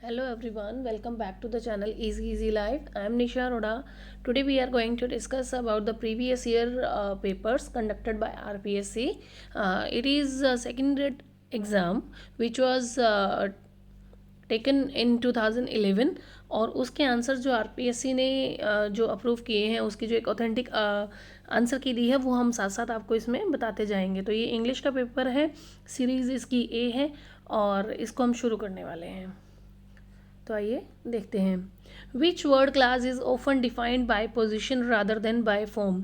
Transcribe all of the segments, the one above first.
Hello everyone, welcome back to the channel Easy Life. I am Nisha Roda. Today we are going to discuss about the previous year papers conducted by RPSC. It is a second exam which was taken in 2011 और उसके answer जो RPSC ने जो approve किए हैं उसकी जो एक ऑथेंटिक आंसर की दी है वो हम साथ साथ आपको इसमें बताते जाएंगे। तो ये इंग्लिश का पेपर है, सीरीज़ इसकी ए है और इसको हम शुरू करने वाले हैं। तो आइए देखते हैं। Which word class is often defined by position rather than by form.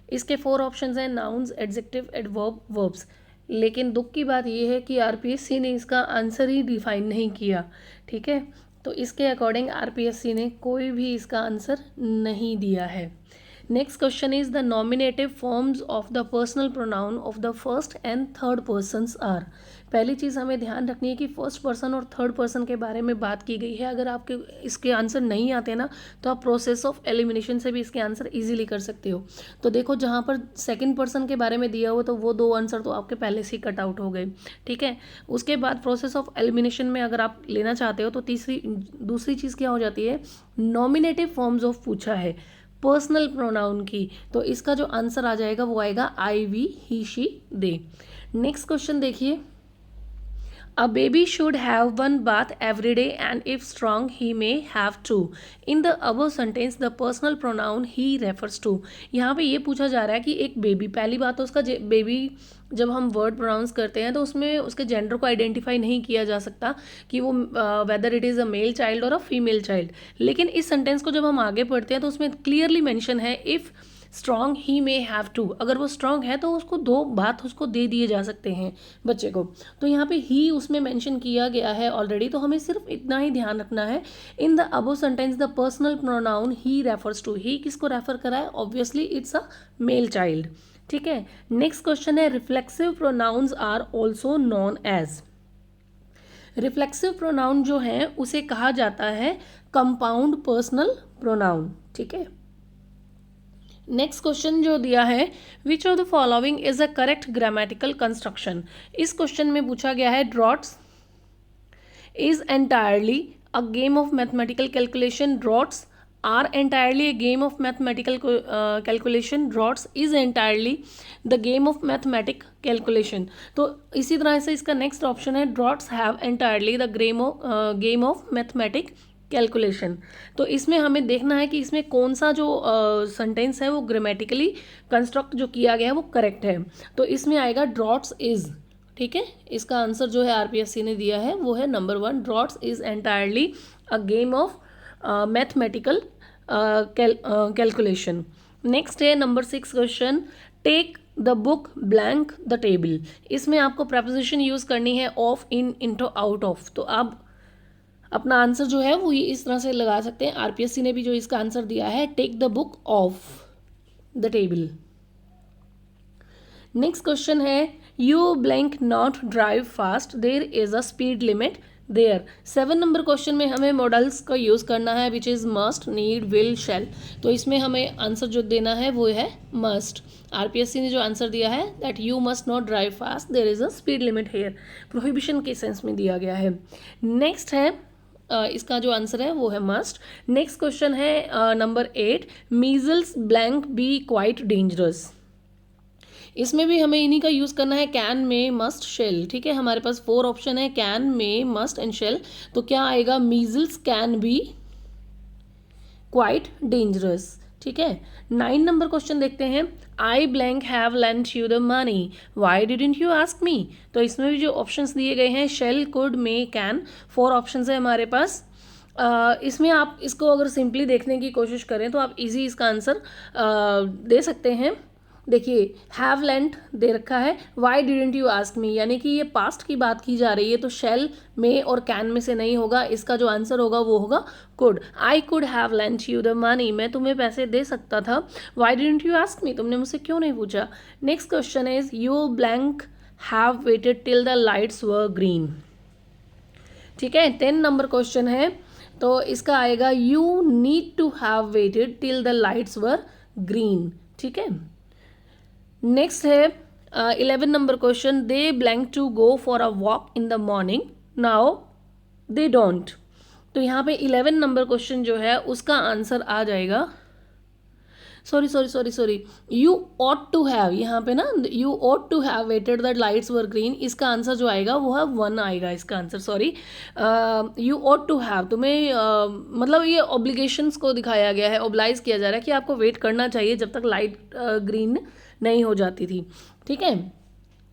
इसके 4 ऑप्शन हैं, नाउन्स, एडजेक्टिव, एडवर्ब, वर्ब्स। लेकिन दुख की बात यह है कि आरपीएससी ने इसका आंसर ही डिफाइन नहीं किया। ठीक है, तो इसके अकॉर्डिंग आरपीएससी ने कोई भी इसका आंसर नहीं दिया है। Next question is the nominative forms of the personal pronoun of the first and third persons are. पहली चीज़ हमें ध्यान रखनी है कि फर्स्ट पर्सन और थर्ड पर्सन के बारे में बात की गई है। अगर आपके इसके आंसर नहीं आते ना तो आप प्रोसेस ऑफ एलिमिनेशन से भी इसके आंसर इजीली कर सकते हो। तो देखो, जहाँ पर सेकंड पर्सन के बारे में दिया हुआ तो वो 2 आंसर तो आपके पहले से ही कट आउट हो गए। ठीक है, उसके बाद प्रोसेस ऑफ एलिमिनेशन में अगर आप लेना चाहते हो तो दूसरी चीज़ क्या हो जाती है, नॉमिनेटिव फॉर्म्स ऑफ पूछा है पर्सनल प्रोनाउन की, तो इसका जो आंसर आ जाएगा वो आएगा I, we, he, she, they. Next question देखिए, A baby should have one bath every day and if strong he may have two. In the above sentence the personal pronoun he refers to. यहाँ पे ये पूछा जा रहा है कि एक बेबी, पहली बात तो उसका बेबी जब हम वर्ड प्रोनाउंस करते हैं तो उसमें उसके जेंडर को आइडेंटिफाई नहीं किया जा सकता कि वो whether it is a male child और अ फीमेल चाइल्ड। लेकिन इस सेंटेंस को जब हम आगे पढ़ते हैं तो उसमें क्लियरली मेंशन है if strong he may have to. अगर वो स्ट्रॉन्ग है तो उसको 2 बात उसको दे दिए जा सकते हैं बच्चे को। तो यहाँ पे ही उसमें मेंशन किया गया है ऑलरेडी, तो हमें सिर्फ इतना ही ध्यान रखना है। In the above sentence the personal pronoun he refers to. He किसको रेफर करा है, obviously it's a male child. ठीक है, नेक्स्ट क्वेश्चन है, reflexive pronouns are also known as. Reflexive pronoun जो है उसे कहा जाता है कंपाउंड पर्सनल प्रोनाउन। ठीक है, नेक्स्ट क्वेश्चन जो दिया है, which of the following is a correct grammatical construction. इस क्वेश्चन में पूछा गया है, draughts is entirely a game of mathematical calculation, draughts are entirely a game of mathematical calculation, draughts is entirely the game of mathematic calculation। तो इसी तरह से इसका नेक्स्ट ऑप्शन है, droughts have entirely the game of mathematic calculation. तो इसमें हमें देखना है कि इसमें कौन सा जो सेंटेंस है वो ग्रामेटिकली कंस्ट्रक्ट जो किया गया है वो करेक्ट है। तो इसमें आएगा ड्रॉट्स इज। ठीक है, इसका आंसर जो है आरपीएससी ने दिया है वो है number 1, draughts is entirely a game of mathematical calculation. Next है number 6 question, take the book blank the table. इसमें आपको प्रपोजिशन यूज करनी है of, in, into, out of. तो आप अपना आंसर जो है वो ये इस तरह से लगा सकते हैं। आरपीएससी ने भी जो इसका आंसर दिया है, take the book off the table. Next question है, you blank not drive fast, there is a speed limit there. 7 number question में हमें मॉडल्स का यूज़ करना है, which is must, need, will, shall. तो इसमें हमें आंसर जो देना है वो है मस्ट। आरपीएससी ने जो आंसर दिया है, that you must not drive fast, there is a speed limit here, prohibition के सेंस में दिया गया है। नेक्स्ट है इसका जो आंसर है वो है मस्ट। नेक्स्ट क्वेश्चन है number 8, measles blank be quite dangerous. इसमें भी हमें इन्हीं का यूज़ करना है, कैन, मे, मस्ट, शेल। ठीक है, हमारे पास 4 ऑप्शन है, can, may, must and shall. तो क्या आएगा, measles can be quite dangerous. ठीक है, 9 नंबर क्वेश्चन देखते हैं, I blank have lent you the money, why didn't you ask me. तो इसमें भी जो ऑप्शंस दिए गए हैं, shall, could, may, can, 4 options है हमारे पास। इसमें आप इसको अगर सिंपली देखने की कोशिश करें तो आप इजी इसका आंसर दे सकते हैं। देखिए, हैव लेंट दे रखा है, वाई डिडंट यू आस्क मी, यानी कि ये पास्ट की बात की जा रही है, तो शेल, मे और कैन में से नहीं होगा। इसका जो आंसर होगा वो होगा could. I could have lent you the money, मैं तुम्हें पैसे दे सकता था। Why didn't you ask me, तुमने मुझसे क्यों नहीं पूछा। Next question is, you blank have waited till the lights were green. ठीक है, 10 नंबर क्वेश्चन है, तो इसका आएगा, you need to have waited till the lights were green. ठीक है, नेक्स्ट है 11 number question, they blank to go for a walk in the morning, now they don't. तो यहाँ पे 11 नंबर क्वेश्चन जो है उसका आंसर आ जाएगा, sorry, you ought to have, यहाँ पे ना you ought to have waited that lights were green, इसका आंसर जो आएगा वो है 1 आएगा इसका answer. Sorry, you ought to have, तुम्हें मतलब ये ऑब्लिगेशंस को दिखाया गया है, ऑब्लाइज किया जा रहा है कि आपको वेट करना चाहिए जब तक लाइट ग्रीन नहीं हो जाती थी, ठीक है,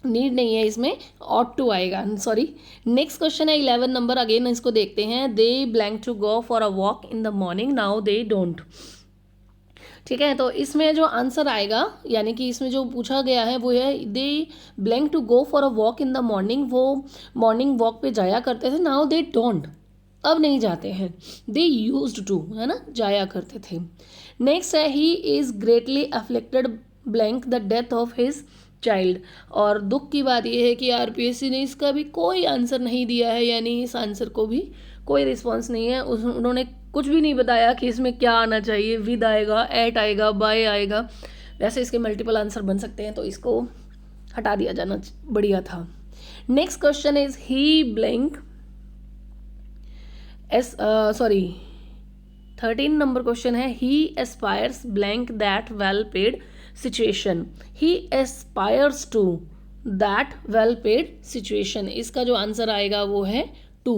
नीड नहीं है इसमें, ऑट टू आएगा, सॉरी। नेक्स्ट क्वेश्चन है 11 नंबर, अगेन इसको देखते हैं। They blank to go for a walk in the morning, now they don't, ठीक है। तो इसमें जो आंसर आएगा, यानी कि इसमें जो पूछा गया है वो है they blank to go for a walk in the morning, वो मॉर्निंग वॉक पे जाया करते थे, नाउ दे डोंट, अब नहीं जाते हैं, दे यूज्ड टू, है ना, जाया करते थे। नेक्स्ट है he is greatly afflicted blank the death of his child, और दुख की बात यह है कि आरपीएससी ने इसका भी कोई आंसर नहीं दिया है, यानी इस आंसर को भी कोई रिस्पॉन्स नहीं है, उन्होंने कुछ भी नहीं बताया कि इसमें क्या आना चाहिए, विद आएगा, एट आएगा, बाय आएगा, वैसे इसके मल्टीपल आंसर बन सकते हैं, तो इसको हटा दिया जाना बढ़िया था। Next question is he blank sorry 13 number question है he aspires blank that well paid situation, he aspires to that well paid situation, इसका जो आंसर आएगा वो है 2।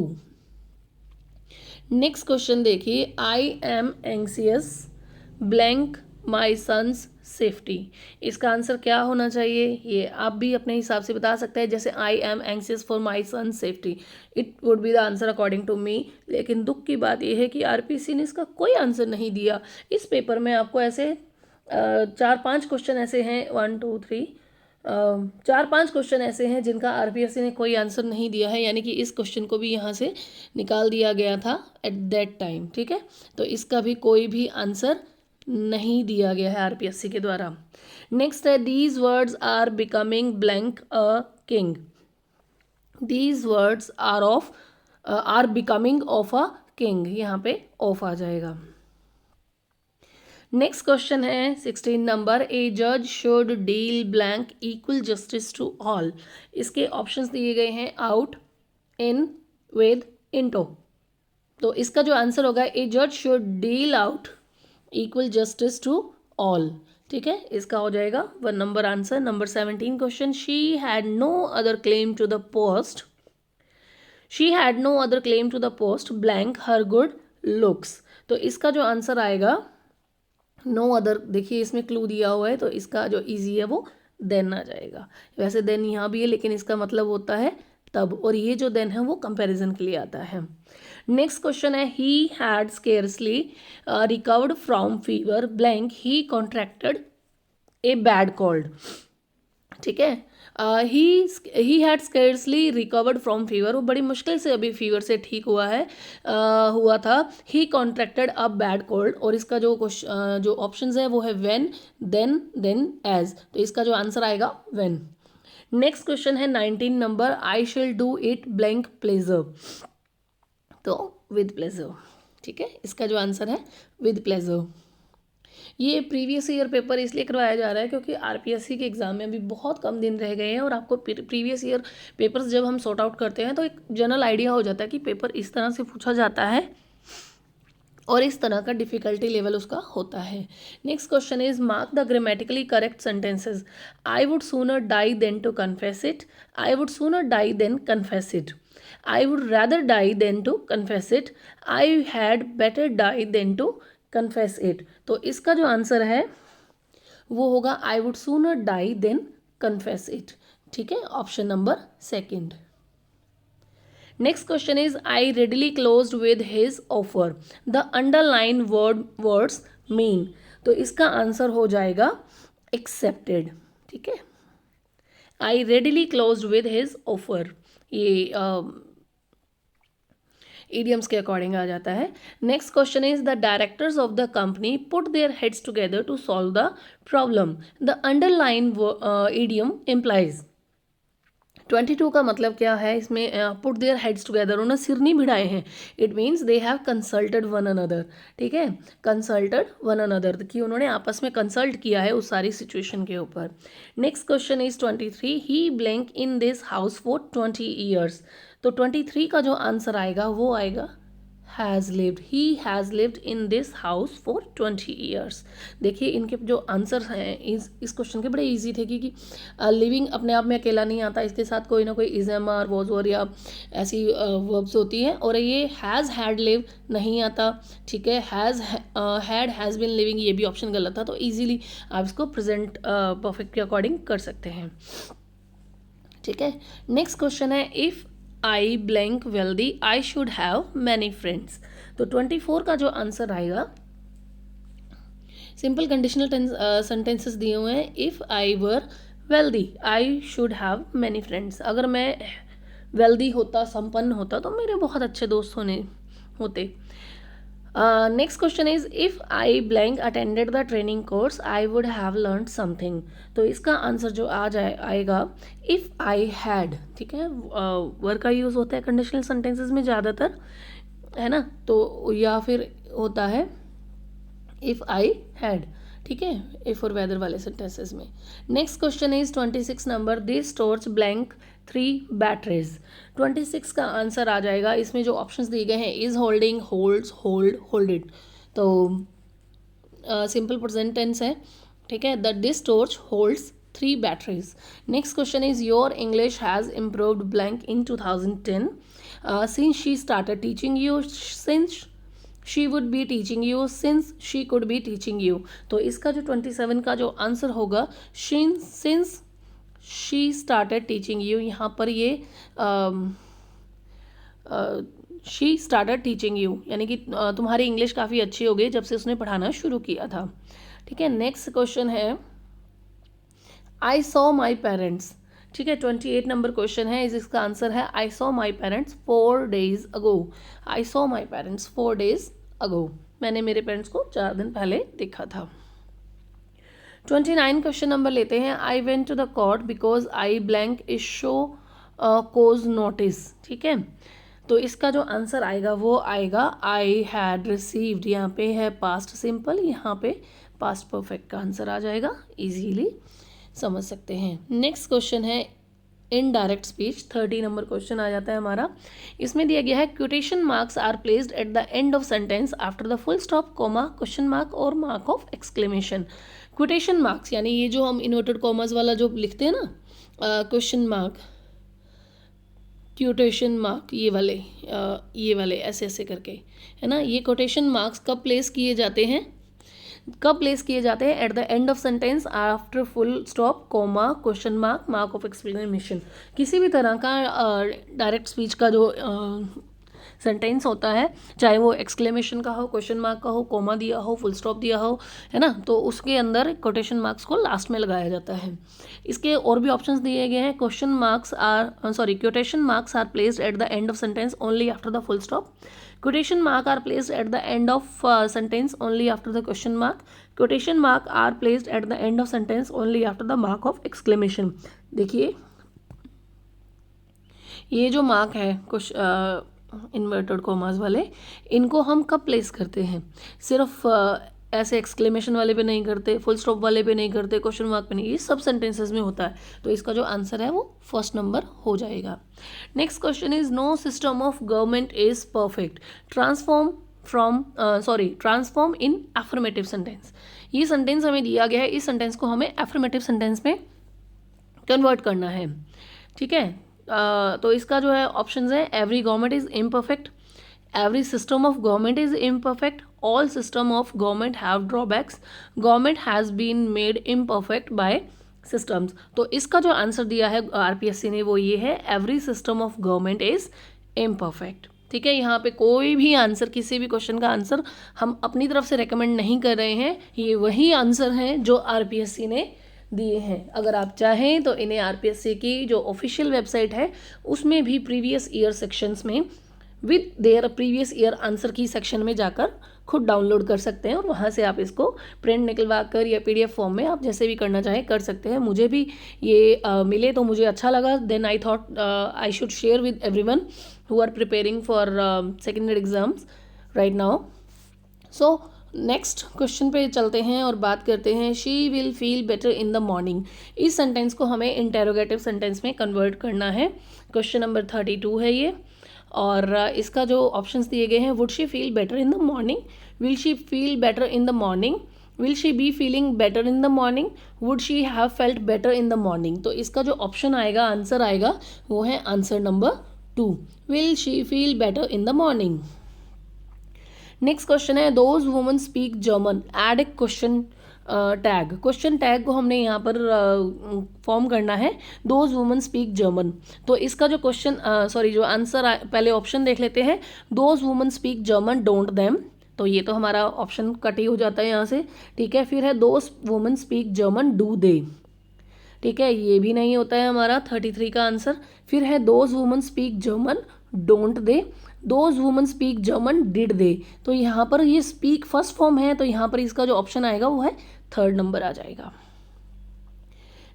नेक्स्ट क्वेश्चन देखिए, I am anxious blank my son's safety, इसका answer क्या होना चाहिए, ये आप भी अपने हिसाब से बता सकते हैं। जैसे I am anxious for my son's safety, it would be the answer according to me, लेकिन दुख की बात यह है कि आरपीसी ने इसका कोई आंसर नहीं दिया। इस पेपर में आपको ऐसे 4-5 क्वेश्चन ऐसे हैं, 1 2 3 4-5 क्वेश्चन ऐसे हैं जिनका आरपीएससी ने कोई आंसर नहीं दिया है, यानी कि इस क्वेश्चन को भी यहाँ से निकाल दिया गया था एट दैट टाइम, ठीक है। तो इसका भी कोई भी आंसर नहीं दिया गया है आरपीएससी के द्वारा। नेक्स्ट है these words are becoming blank a king, these words are becoming of a king, यहाँ पे ऑफ आ जाएगा। नेक्स्ट क्वेश्चन है 16 नंबर, ए जज should deal blank equal justice to all, इसके ऑप्शंस दिए गए हैं आउट, इन, विद, इनटू, तो इसका जो आंसर होगा ए जज should deal out equal justice to all, ठीक है, इसका हो जाएगा 1 number answer. Number 17 question, she had no other claim to the post, she had no other claim to the post blank her good looks, तो इसका जो answer आएगा no other, देखिए इसमें क्लू दिया हुआ है, तो इसका जो इजी है वो देन आ जाएगा। वैसे देन यहाँ भी है, लेकिन इसका मतलब होता है तब, और ये जो देन है वो कंपैरिजन के लिए आता है। नेक्स्ट क्वेश्चन है he had scarcely recovered from fever blank he contracted a bad cold, ठीक है, he had scarcely recovered from fever, वो बड़ी मुश्किल से अभी फीवर से ठीक हुआ है, हुआ था। ही कॉन्ट्रैक्टेड अ बैड कोल्ड, और इसका जो ऑप्शंस है वो है व्हेन, देन, एज, तो इसका जो आंसर आएगा व्हेन। नेक्स्ट क्वेश्चन है 19 नंबर, आई शिल डू इट ब्लैंक प्लेजर, तो विद प्लेजर, ठीक है, इसका जो आंसर है विद प्लेजर। ये प्रीवियस ईयर पेपर इसलिए करवाया जा रहा है क्योंकि आरपीएससी के एग्ज़ाम में अभी बहुत कम दिन रह गए हैं, और आपको प्रीवियस ईयर पेपर्स जब हम सॉर्ट आउट करते हैं तो एक जनरल आइडिया हो जाता है कि पेपर इस तरह से पूछा जाता है और इस तरह का डिफ़िकल्टी लेवल उसका होता है। Next question is mark the grammatically correct sentences, I would sooner die than to confess it, I would sooner die than confess it, I would rather die than to confess it, I had better die than to confess it, तो इसका जो answer है वो होगा I would sooner die than confess it, ठीक है, option number 2। Next question is I readily closed with his offer, the underline words mean, तो इसका आंसर हो जाएगा एक्सेप्टेड, ठीक है, I readily closed with his offer, ये idioms के अकॉर्डिंग आ जाता है। Next question is the directors of the company put their heads together to solve the problem, the underline idiom implies, 22 का मतलब क्या है इसमें, पुट देयर हेड्स टुगेदर, उन्होंने सिर नहीं भिड़ाए हैं, it means they have consulted one another, ठीक है, कंसल्टेड वन अनदर, कि उन्होंने आपस में कंसल्ट किया है उस सारी सिचुएशन के ऊपर। Next question is 23, he blank in this house for 20 years, तो 23 का जो आंसर आएगा वो आएगा has lived, he has lived in this house for 20 years. देखिए इनके जो आंसर हैं इस क्वेश्चन के बड़े इजी थे, क्योंकि लिविंग अपने आप में अकेला नहीं आता, इसके साथ कोई ना कोई इज़म और वॉज और या ऐसी वर्ब्स होती हैं, और ये हैज़ हैड लिव नहीं आता, ठीक है। Has had has been living ये भी ऑप्शन गलत था, तो ईजिली आप इसको प्रेजेंट परफेक्ट के अकॉर्डिंग कर सकते हैं, ठीक है। नेक्स्ट क्वेश्चन है, if I blank wealthy I should have many friends. तो 24 का जो आंसर आएगा, सिंपल कंडीशनल सेंटेंसेस दिए हुए हैं। If I were wealthy I should have many friends, अगर मैं वेल्दी होता, संपन्न होता, तो मेरे बहुत अच्छे दोस्त होते। Next question is, if I blank attended the training course I would have learn something. तो इसका आंसर जो आएगा, इफ़ आई हैड, ठीक है। वर्ब का यूज़ होता है कंडीशनल सेंटेंसेस में ज़्यादातर, है ना, तो या फिर होता है इफ़ आई हैड, ठीक है, इफ और वेदर वाले सेंटेंसेस में। Next question is 26 number, this torch blank 3 batteries. 26 का आंसर आ जाएगा, इसमें जो ऑप्शंस दिए गए हैं, is holding, holds, hold, holded, तो सिंपल प्रेजेंट टेंस है, ठीक है। The this torch holds 3 batteries. Next question is, your English has improved blank in 2010 since she started teaching you, since she would be teaching you, since she could be teaching you. तो इसका जो 27 का जो answer होगा, since she started teaching you, यहाँ पर ये she started teaching you यानी कि तुम्हारी इंग्लिश काफ़ी अच्छी हो गई जब से उसने पढ़ाना शुरू किया था, ठीक है। नेक्स्ट क्वेश्चन है, आई सॉ माई पेरेंट्स, ठीक है। 28 नंबर क्वेश्चन है, इसका आंसर है, I saw my parents 4 days ago. I saw my parents 4 days अगो, मैंने मेरे पेरेंट्स को 4 दिन पहले देखा था। 29 क्वेश्चन नंबर लेते हैं, I went to the court because I blank is show cause notice, ठीक है। तो इसका जो आंसर आएगा वो आएगा, आई हैड रिसीव्ड, यहाँ पे है पास्ट सिंपल, यहाँ पे पास्ट परफेक्ट का आंसर आ जाएगा, इजीली समझ सकते हैं। नेक्स्ट क्वेश्चन है, इनडायरेक्ट स्पीच। 30 नंबर क्वेश्चन आ जाता है हमारा, इसमें दिया गया है, quotation marks are placed at the end of sentence after the full stop, comma, question mark और mark of exclamation. Quotation marks यानी ये जो हम इन्वर्टेड कॉमास वाला जो लिखते हैं ना, क्वेश्चन मार्क, क्वोटेशन मार्क, ये वाले ऐसे ऐसे करके, है ना, ये क्वोटेशन मार्क्स कब प्लेस किए जाते हैं, eight the end of sentence after full stop, comma, question mark, mark of explanation. किसी भी तरह का डायरेक्ट स्पीच का जो सेंटेंस होता है, चाहे वो एक्सक्लेमेशन का हो, क्वेश्चन मार्क का हो, कॉमा दिया हो, फुल स्टॉप दिया हो, है ना, तो उसके अंदर कोटेशन मार्क्स को लास्ट में लगाया जाता है। इसके और भी ऑप्शंस दिए गए हैं, question marks are quotation marks are placed at the end of sentence only after the full stop, quotation mark are placed at the end of sentence only after the question mark, quotation mark are placed at the end of sentence only after the mark of exclamation। देखिए ये जो mark है कुछ inverted commas वाले, इनको हम कब place करते हैं, सिर्फ ऐसे एक्सक्लेमेशन वाले पे नहीं करते, फुल स्टॉप वाले पे नहीं करते, क्वेश्चन मार्क पे नहीं, ये सब सेंटेंसेस में होता है, तो इसका जो आंसर है वो फर्स्ट नंबर हो जाएगा। Next question is, no system of government is perfect, transform in affirmative sentence. ये सेंटेंस हमें दिया गया है, इस सेंटेंस को हमें एफर्मेटिव सेंटेंस में कन्वर्ट करना है, ठीक है। तो इसका जो है ऑप्शंस है, every government is imperfect, every system of government is imperfect, all system of government have drawbacks, government has been made imperfect by systems। तो इसका जो आंसर दिया है आरपीएससी ने वो ये है, every system of government is imperfect, ठीक है। यहाँ पे कोई भी आंसर, किसी भी क्वेश्चन का आंसर हम अपनी तरफ से रेकमेंड नहीं कर रहे हैं, ये वही आंसर हैं जो आरपीएससी ने दिए हैं। अगर आप चाहें तो इन्हें आरपीएससी की जो ऑफिशियल वेबसाइट है उसमें भी प्रीवियस ईयर सेक्शंस में with their previous year answer की सेक्शन में जाकर खुद डाउनलोड कर सकते हैं, और वहाँ से आप इसको प्रिंट निकलवा कर या पीडीएफ फॉर्म में आप जैसे भी करना चाहें कर सकते हैं। मुझे भी ये मिले तो मुझे अच्छा लगा, then I thought I should share with everyone who are preparing for secondary exams right now. So next question पे चलते हैं और बात करते हैं, she will feel better in the morning. इस सेंटेंस को हमें इंटेरोगेटिव सेंटेंस में कन्वर्ट करना है। क्वेश्चन नंबर 32 है ये। और इसका जो ऑप्शंस दिए गए हैं, would she feel better in the morning, will she feel better in the morning, will she be feeling better in the morning, would she have felt better in the morning. तो इसका जो option आएगा, answer आएगा, वो है answer number 2, will she feel better in the morning. Next question है, those women speak German, add a question tag. Question tag को हमने यहाँ पर फॉर्म करना है, दोज वुमन स्पीक जर्मन। तो इसका जो क्वेश्चन जो आंसर पहले ऑप्शन देख लेते हैं, those women speak German don't them, तो ये तो हमारा ऑप्शन कट ही हो जाता है यहाँ से, ठीक है। फिर है those women speak German do they, ठीक है, ये भी नहीं होता है हमारा 33 का आंसर। फिर है those women speak German don't they, those women speak German did they. तो यहाँ पर ये स्पीक फर्स्ट फॉर्म है, तो यहाँ पर इसका जो ऑप्शन आएगा वो है 3rd नंबर आ जाएगा।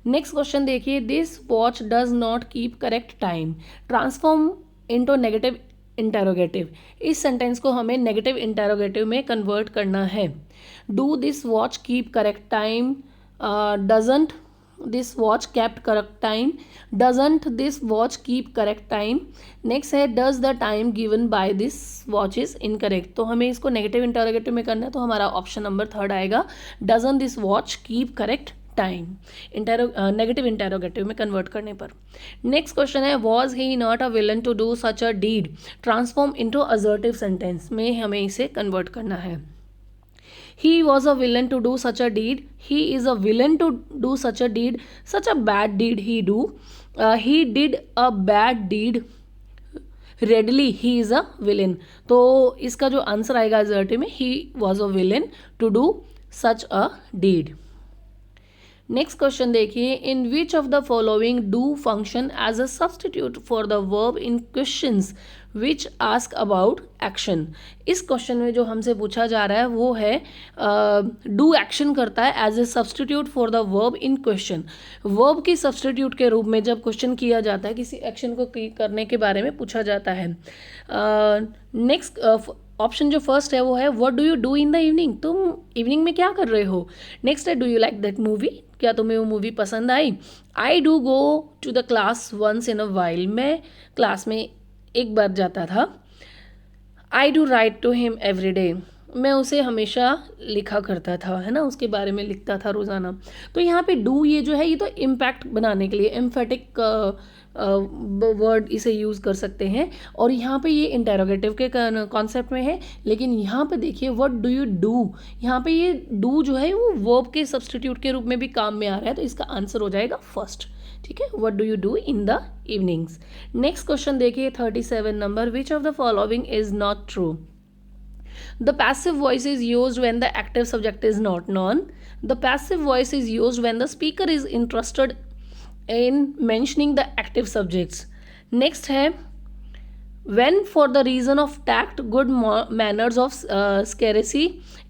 नेक्स्ट क्वेश्चन देखिए, this watch does not keep correct time, transform into negative interrogative. इस सेंटेंस को हमें नेगेटिव इंटेरोगेटिव में कन्वर्ट करना है। Do this watch keep correct time, doesn't this watch kept correct time, doesn't this watch keep correct time। Next है, does the time given by this watch is incorrect। तो हमें इसको negative interrogative में करना है, तो हमारा ऑप्शन नंबर 3rd आएगा, doesn't this watch keep correct time, negative interrogative में कन्वर्ट करने पर। नेक्स्ट क्वेश्चन है, was he not a villain to do such a deed, transform into assertive sentence में हमें इसे कन्वर्ट करना है। He was a villain to do such a deed, he is a villain to do such a deed, such a bad deed he do, he did a bad deed, readily he is a villain। तो इसका जो answer आएगा assertive में, he was a villain to do such a deed। Next question देखिए, in which of the following do function as a substitute for the verb in questions which ask about action. इस question में जो हमसे पूछा जा रहा है वो है, डू एक्शन करता है as a substitute for the verb in question. Verb की सब्सटीट्यूट के रूप में जब क्वेश्चन किया जाता है, किसी एक्शन को करने के बारे में पूछा जाता है। नेक्स्ट ऑप्शन जो फर्स्ट है वो है, what do you do in the evening, तुम इवनिंग में क्या कर रहे हो। नेक्स्ट है, do you like that movie, क्या तुम्हें वो मूवी पसंद आई। I do go to the class once in a while, मैं क्लास में एक बार जाता था। I do write to him every day, मैं उसे हमेशा लिखा करता था, है ना, उसके बारे में लिखता था रोज़ाना। तो यहाँ पे डू ये जो है, ये तो इम्पैक्ट बनाने के लिए एम्फेटिक वर्ड इसे यूज़ कर सकते हैं, और यहाँ पे ये इंटेरोगेटिव के कॉन्सेप्ट में है। लेकिन यहाँ पे देखिए, व्हाट डू यू डू, यहाँ पे ये डू जो है वो वर्ब के सब्सटीट्यूट के रूप में भी काम में आ रहा है, तो इसका आंसर हो जाएगा फर्स्ट, ठीक है, what do you do in the evenings. Next question देखिए 37 number, which of the following is not true. The passive voice is used when the active subject is not known. The passive voice is used when the speaker is interested in mentioning the active subjects. Next है, when for the reason of tact, good manners of scarcity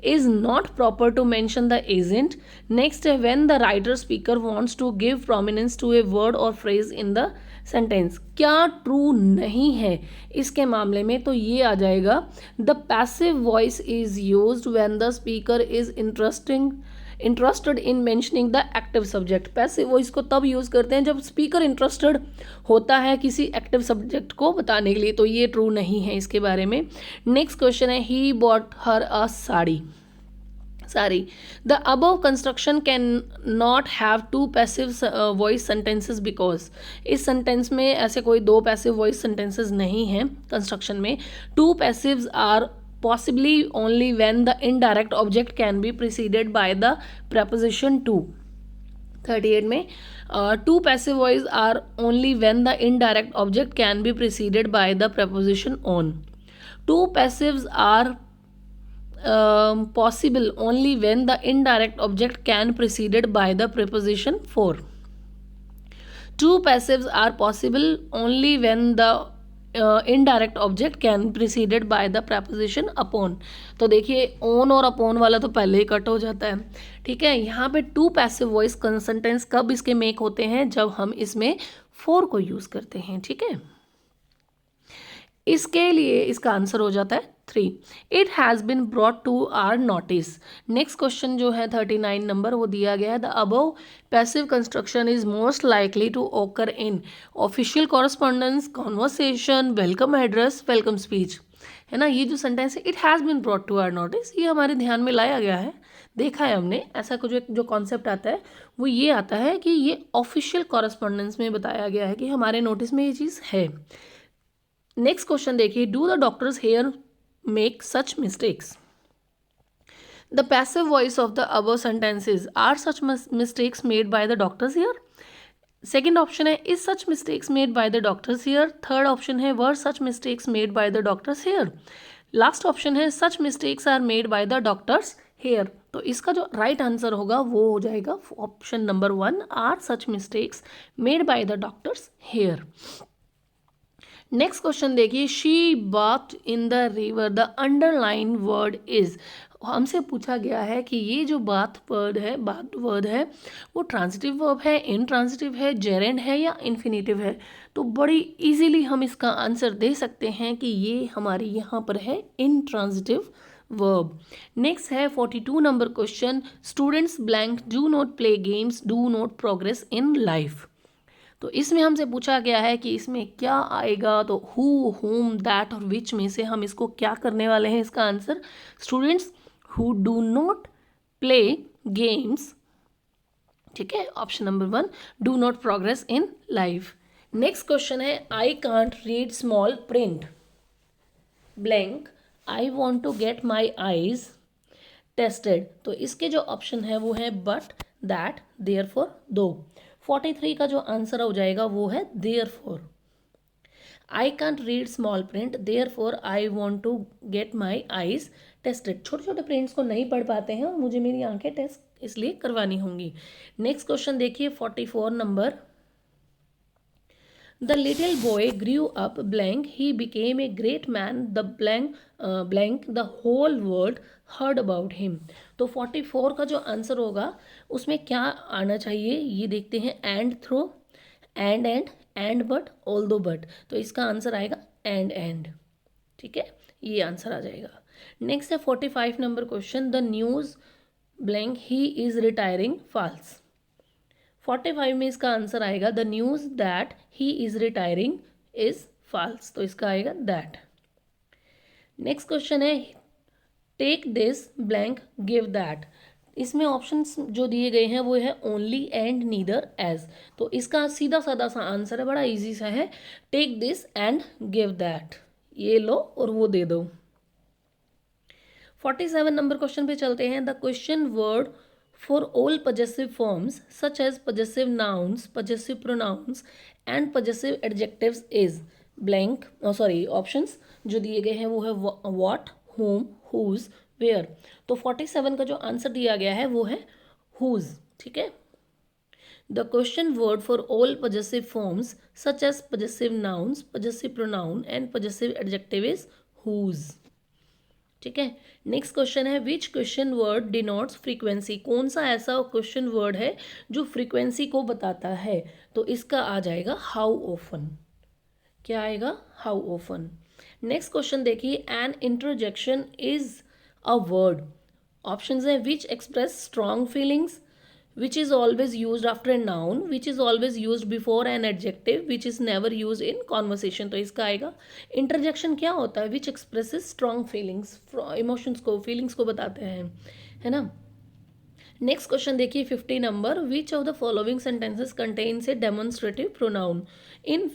is not proper to mention the agent. Next है, when the writer speaker wants to give prominence to a word or phrase in the sentence. क्या true नहीं है इसके मामले में, तो ये आ जाएगा, the passive voice is used when the speaker is interested in mentioning the active subject. Passive voice को तब यूज करते हैं जब स्पीकर इंटरेस्टेड होता है किसी एक्टिव सब्जेक्ट को बताने के लिए, तो ये ट्रू नहीं है इसके बारे में। नेक्स्ट क्वेश्चन है, he bought her a sari. The above construction can not have two passive voice sentences because इस सेंटेंस में ऐसे कोई दो passive voice sentences नहीं हैं कंस्ट्रक्शन में। Two passives are possibly only when the indirect object can be preceded by the preposition to। 38 में, two passive voice are only when the indirect object can be preceded by the preposition on। Two passives are possible only when the indirect object can preceded by the preposition for। Two passives are possible only when the indirect object can preceded by the preposition upon। तो देखिए on और upon वाला तो पहले ही cut हो जाता है, ठीक है। यहाँ पे टू पैसिव वॉइस सेंटेंस कब इसके मेक होते हैं, जब हम इसमें for को यूज करते हैं, ठीक है। इसके लिए इसका आंसर हो जाता है 3. It has been brought to our notice. Next question जो है 39 नंबर वो दिया गया है. The above passive construction is most likely to occur in official correspondence, conversation, welcome address, welcome speech. है ना, ये जो सेंटेंस है it has been brought to our notice, ये हमारे ध्यान में लाया गया है, देखा है हमने. ऐसा कुछ जो कॉन्सेप्ट आता है वो ये आता है कि ये ऑफिशियल कॉरस्पॉन्डेंस में बताया गया है कि हमारे नोटिस में ये चीज़ है. नेक्स्ट क्वेश्चन देखिए. Do the doctors here make such mistakes? The passive voice of the above sentences, are such mistakes made by the doctors here? Second option है is such mistakes made by the doctors here. Third option है were such mistakes made by the doctors here. Last option है such mistakes are made by the doctors here. तो इसका जो right answer होगा वो हो जाएगा option number 1, are such mistakes made by the doctors here. Next question देखिए. She bath in the river, the underline word is. हमसे पूछा गया है कि ये जो बाथ वर्ड है वो ट्रांजिटिव वर्ब है, इनट्रांजिटिव है, जेरेंड है या इन्फिनेटिव है. तो बड़ी इजीली हम इसका आंसर दे सकते हैं कि ये हमारी यहाँ पर है इनट्रांजिटिव वर्ब. नेक्स्ट है 42 number question. Students blank do not play games, do not progress in life. तो इसमें हमसे पूछा गया है कि इसमें क्या आएगा. तो हु, होम, दैट और विच में से हम इसको क्या करने वाले हैं. इसका answer students who do not play games. ठीक है, option number 1, do not progress in life. Next question है. I can't read small print blank, I want to get my eyes tested. तो इसके जो ऑप्शन है वो है बट, दैट, देयरफॉर, दो. 43 का जो आंसर हो जाएगा वो है therefore. I can't read small print, therefore I want to get my eyes tested. छोटे छोटे प्रिंट्स को नहीं पढ़ पाते हैं और मुझे मेरी आंखें टेस्ट इसलिए करवानी होंगी. नेक्स्ट क्वेश्चन देखिए 44 number. The little boy grew up blank, he became a great man, the blank the whole world heard about him. तो 44 का जो आंसर होगा उसमें क्या आना चाहिए ये देखते हैं. And though, and but, although but. तो इसका आंसर आएगा एंड. ठीक है, ये आंसर आ जाएगा. नेक्स्ट है 45 number question. The news blank he is retiring false. 45 में इसका आंसर आएगा the news that he is retiring is false. तो इसका आएगा दैट. नेक्स्ट क्वेश्चन है take this blank give that. इसमें ऑप्शंस जो दिए गए हैं वो है ओनली, एंड, नीदर, एज. तो इसका सीधा साधा सा आंसर है, बड़ा इजी सा है. Take this and give that. ये लो और वो दे दो. 47 नंबर क्वेश्चन पे चलते हैं. The question word for all possessive forms such as possessive nouns, possessive pronouns and possessive adjectives is blank. Options जो दिए गए हैं वो है what, whom, whose, where. तो 47 का जो आंसर दिया गया है वो है whose. ठीक है. The question word for all possessive forms such as possessive nouns, possessive pronoun and possessive adjective is whose. ठीक है. नेक्स्ट क्वेश्चन है which question word denotes frequency. कौन सा ऐसा क्वेश्चन वर्ड है जो फ्रीक्वेंसी को बताता है. तो इसका आ जाएगा हाउ ऑफन. क्या आएगा, हाउ ऑफन. नेक्स्ट क्वेश्चन देखिए. An interjection is a word. Options है which express strong feelings, which is always used after a noun, which is always used before an adjective, which is never used in conversation. तो इसका आएगा interjection. क्या होता है, which expresses strong feelings, emotions को, feelings को बताते हैं, है ना. नेक्स्ट क्वेश्चन देखिए 50 number. Which of the following sentences contains a demonstrative pronoun. इन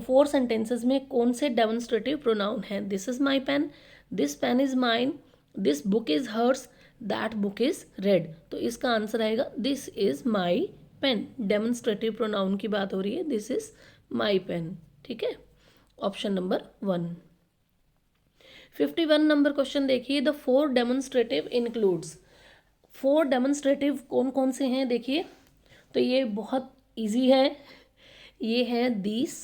4 सेंटेंसेस में कौन से डेमोन्स्ट्रेटिव प्रोनाउन है. This is my pen, this pen is mine, this book is hers, that book is red. तो इसका answer आएगा this is my pen. Demonstrative pronoun की बात हो रही है, दिस इज माई पेन. ठीक है, ऑप्शन नंबर 1. 51 नंबर क्वेश्चन देखिए. The 4 demonstrative includes. 4 डेमोन्स्ट्रेटिव कौन कौन से हैं देखिए. तो ये बहुत इजी है. ये है this,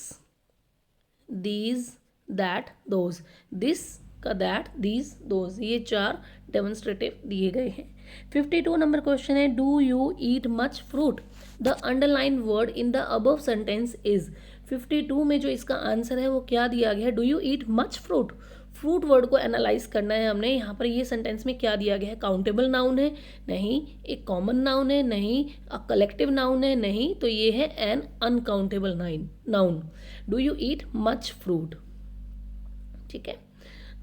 these, that, those. This का दैट, दीज, दोज, ये 4 डेमोन्स्ट्रेटिव दिए गए हैं. 52 नंबर क्वेश्चन है. Do you eat much fruit. The underline word in the above sentence is. 52 में जो इसका आंसर है वो क्या दिया गया है. Do you eat much fruit. Fruit word को एनालाइज करना है हमने। यहाँ पर ये सेंटेंस में क्या दिया गया है, काउंटेबल नाउन है नहीं, एक कॉमन नाउन है नहीं, अ कलेक्टिव नाउन है नहीं, तो ये है an uncountable noun. Do you eat much fruit, ठीक है,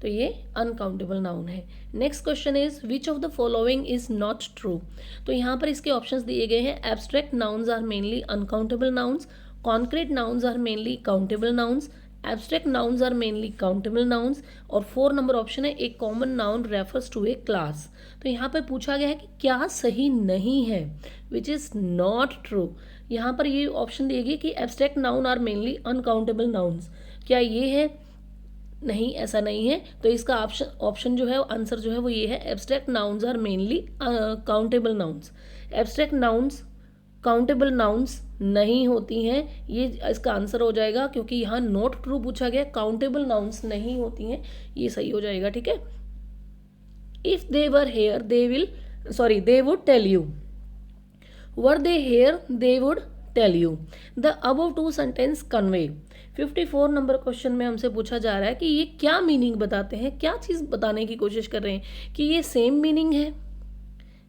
तो ये अनकाउंटेबल नाउन है। Next question is which of the following is not true. तो यहाँ पर इसके ऑप्शंस दिए गए हैं, abstract nouns are mainly uncountable nouns, concrete nouns are mainly countable nouns, abstract nouns are mainly countable nouns, और 4 number option है एक common noun refers to a class. तो यहाँ पर पूछा गया है कि क्या सही नहीं है, विच इज नॉट ट्रू। यहाँ पर ये ऑप्शन दिएगी कि abstract noun are mainly uncountable nouns, क्या ये है, नहीं ऐसा नहीं है। तो इसका ऑप्शन जो है आंसर जो है वो ये है, abstract nouns are mainly countable nouns. Abstract nouns countable nouns नहीं होती हैं, ये इसका आंसर हो जाएगा, क्योंकि यहाँ नॉट ट्रू पूछा गया, काउंटेबल नाउन्स नहीं होती हैं, ये सही हो जाएगा, ठीक है। If they were here they would tell you, were they here they would tell you, the above two sentence convey. 54 number question में हमसे पूछा जा रहा है कि ये क्या मीनिंग बताते हैं, क्या चीज़ बताने की कोशिश कर रहे हैं, कि ये सेम मीनिंग है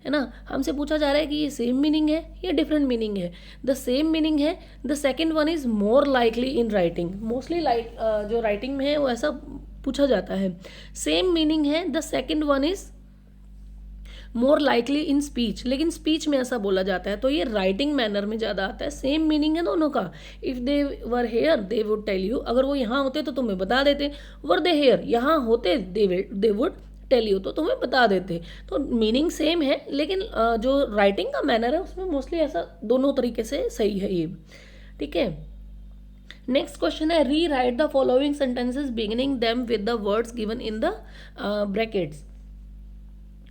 ना। हमसे पूछा जा रहा है कि ये सेम मीनिंग है या डिफरेंट मीनिंग है। द सेम मीनिंग है, the second one is more likely in writing, mostly जो राइटिंग में है वो ऐसा पूछा जाता है। सेम मीनिंग है, the second one is more likely in speech, लेकिन स्पीच में ऐसा बोला जाता है, तो ये राइटिंग मैनर में ज़्यादा आता है। सेम मीनिंग है दोनों का। If they were here they would tell you, अगर वो यहाँ होते तो तुम्हें बता देते, वर दे हेयर यहाँ होते दे वुड टेल यू तो तुम्हें बता देते। तो मीनिंग सेम है, लेकिन जो राइटिंग का मैनर है उसमें मोस्टली ऐसा दोनों तरीके से सही है ये, ठीक है। नेक्स्ट क्वेश्चन है, री right the following sentences beginning them with the words given in the brackets.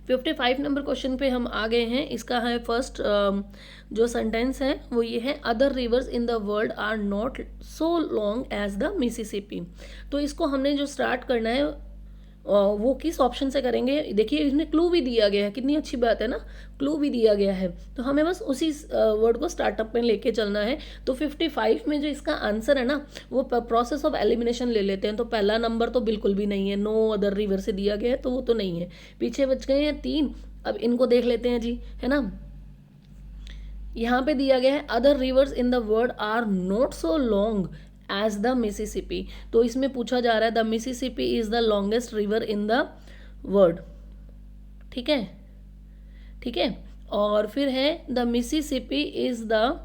55 number question पे हम आ गए हैं। इसका है फर्स्ट जो सेंटेंस है वो ये है, other rivers in the world are not so long as the Mississippi. तो इसको हमने जो स्टार्ट करना है वो किस ऑप्शन से करेंगे, देखिए इसमें क्लू भी दिया गया है, कितनी अच्छी बात है ना, क्लू भी दिया गया है, तो हमें बस उसी वर्ड को स्टार्टअप में लेके चलना है। तो 55 में जो इसका आंसर है ना वो प्रोसेस ऑफ एलिमिनेशन ले लेते हैं। तो पहला नंबर तो बिल्कुल भी नहीं है, नो अदर रिवर से दिया गया है तो वो तो नहीं है, पीछे बच गए हैं 3। अब इनको देख लेते हैं जी, है ना। यहाँ पे दिया गया है other rivers in the world are not so long as the Mississippi, तो इसमें पूछा जा रहा है the Mississippi is the longest river in the world, ठीक है, ठीक है। और फिर है the Mississippi is the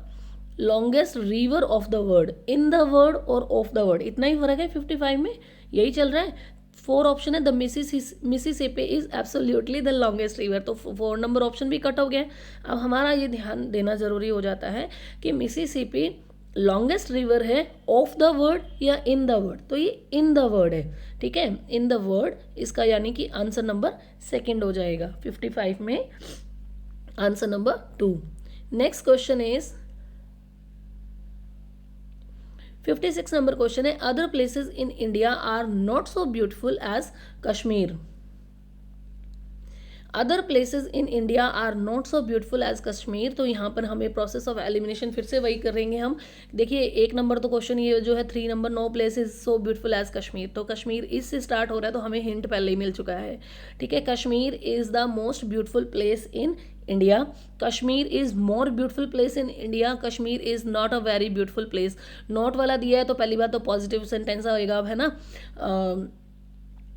longest river of the world, in the world और ऑफ द वर्ल्ड, इतना ही फर्क है 55 में, यही चल रहा है। 4 ऑप्शन है, the Mississippi is absolutely the longest river, तो 4 नंबर ऑप्शन भी कट हो गया। अब हमारा ये ध्यान देना जरूरी हो जाता है कि मिसिसिपी लॉन्गेस्ट रिवर है ऑफ द वर्ड या इन द वर्ड, तो ये इन द वर्ड है, ठीक है, इन द वर्ड, इसका यानी कि आंसर नंबर 2 हो जाएगा 55 में, answer number 2। Next question is 56 number question है, other places in India are not so beautiful as Kashmir. Other places in India are not so beautiful as Kashmir, तो यहाँ पर हमें प्रोसेस ऑफ एलिमिनेशन फिर से वही करेंगे हम। देखिए 1 नंबर तो क्वेश्चन ये जो है 3 number, no place is so beautiful as Kashmir, तो कश्मीर इससे स्टार्ट हो रहा है, तो हमें हिंट पहले ही मिल चुका है, ठीक है। Kashmir is the most beautiful place in India, Kashmir is more beautiful place in India, Kashmir is not a very beautiful place. Not वाला दिया है तो पहली बात तो पॉजिटिव सेंटेंस आएगा, है ना,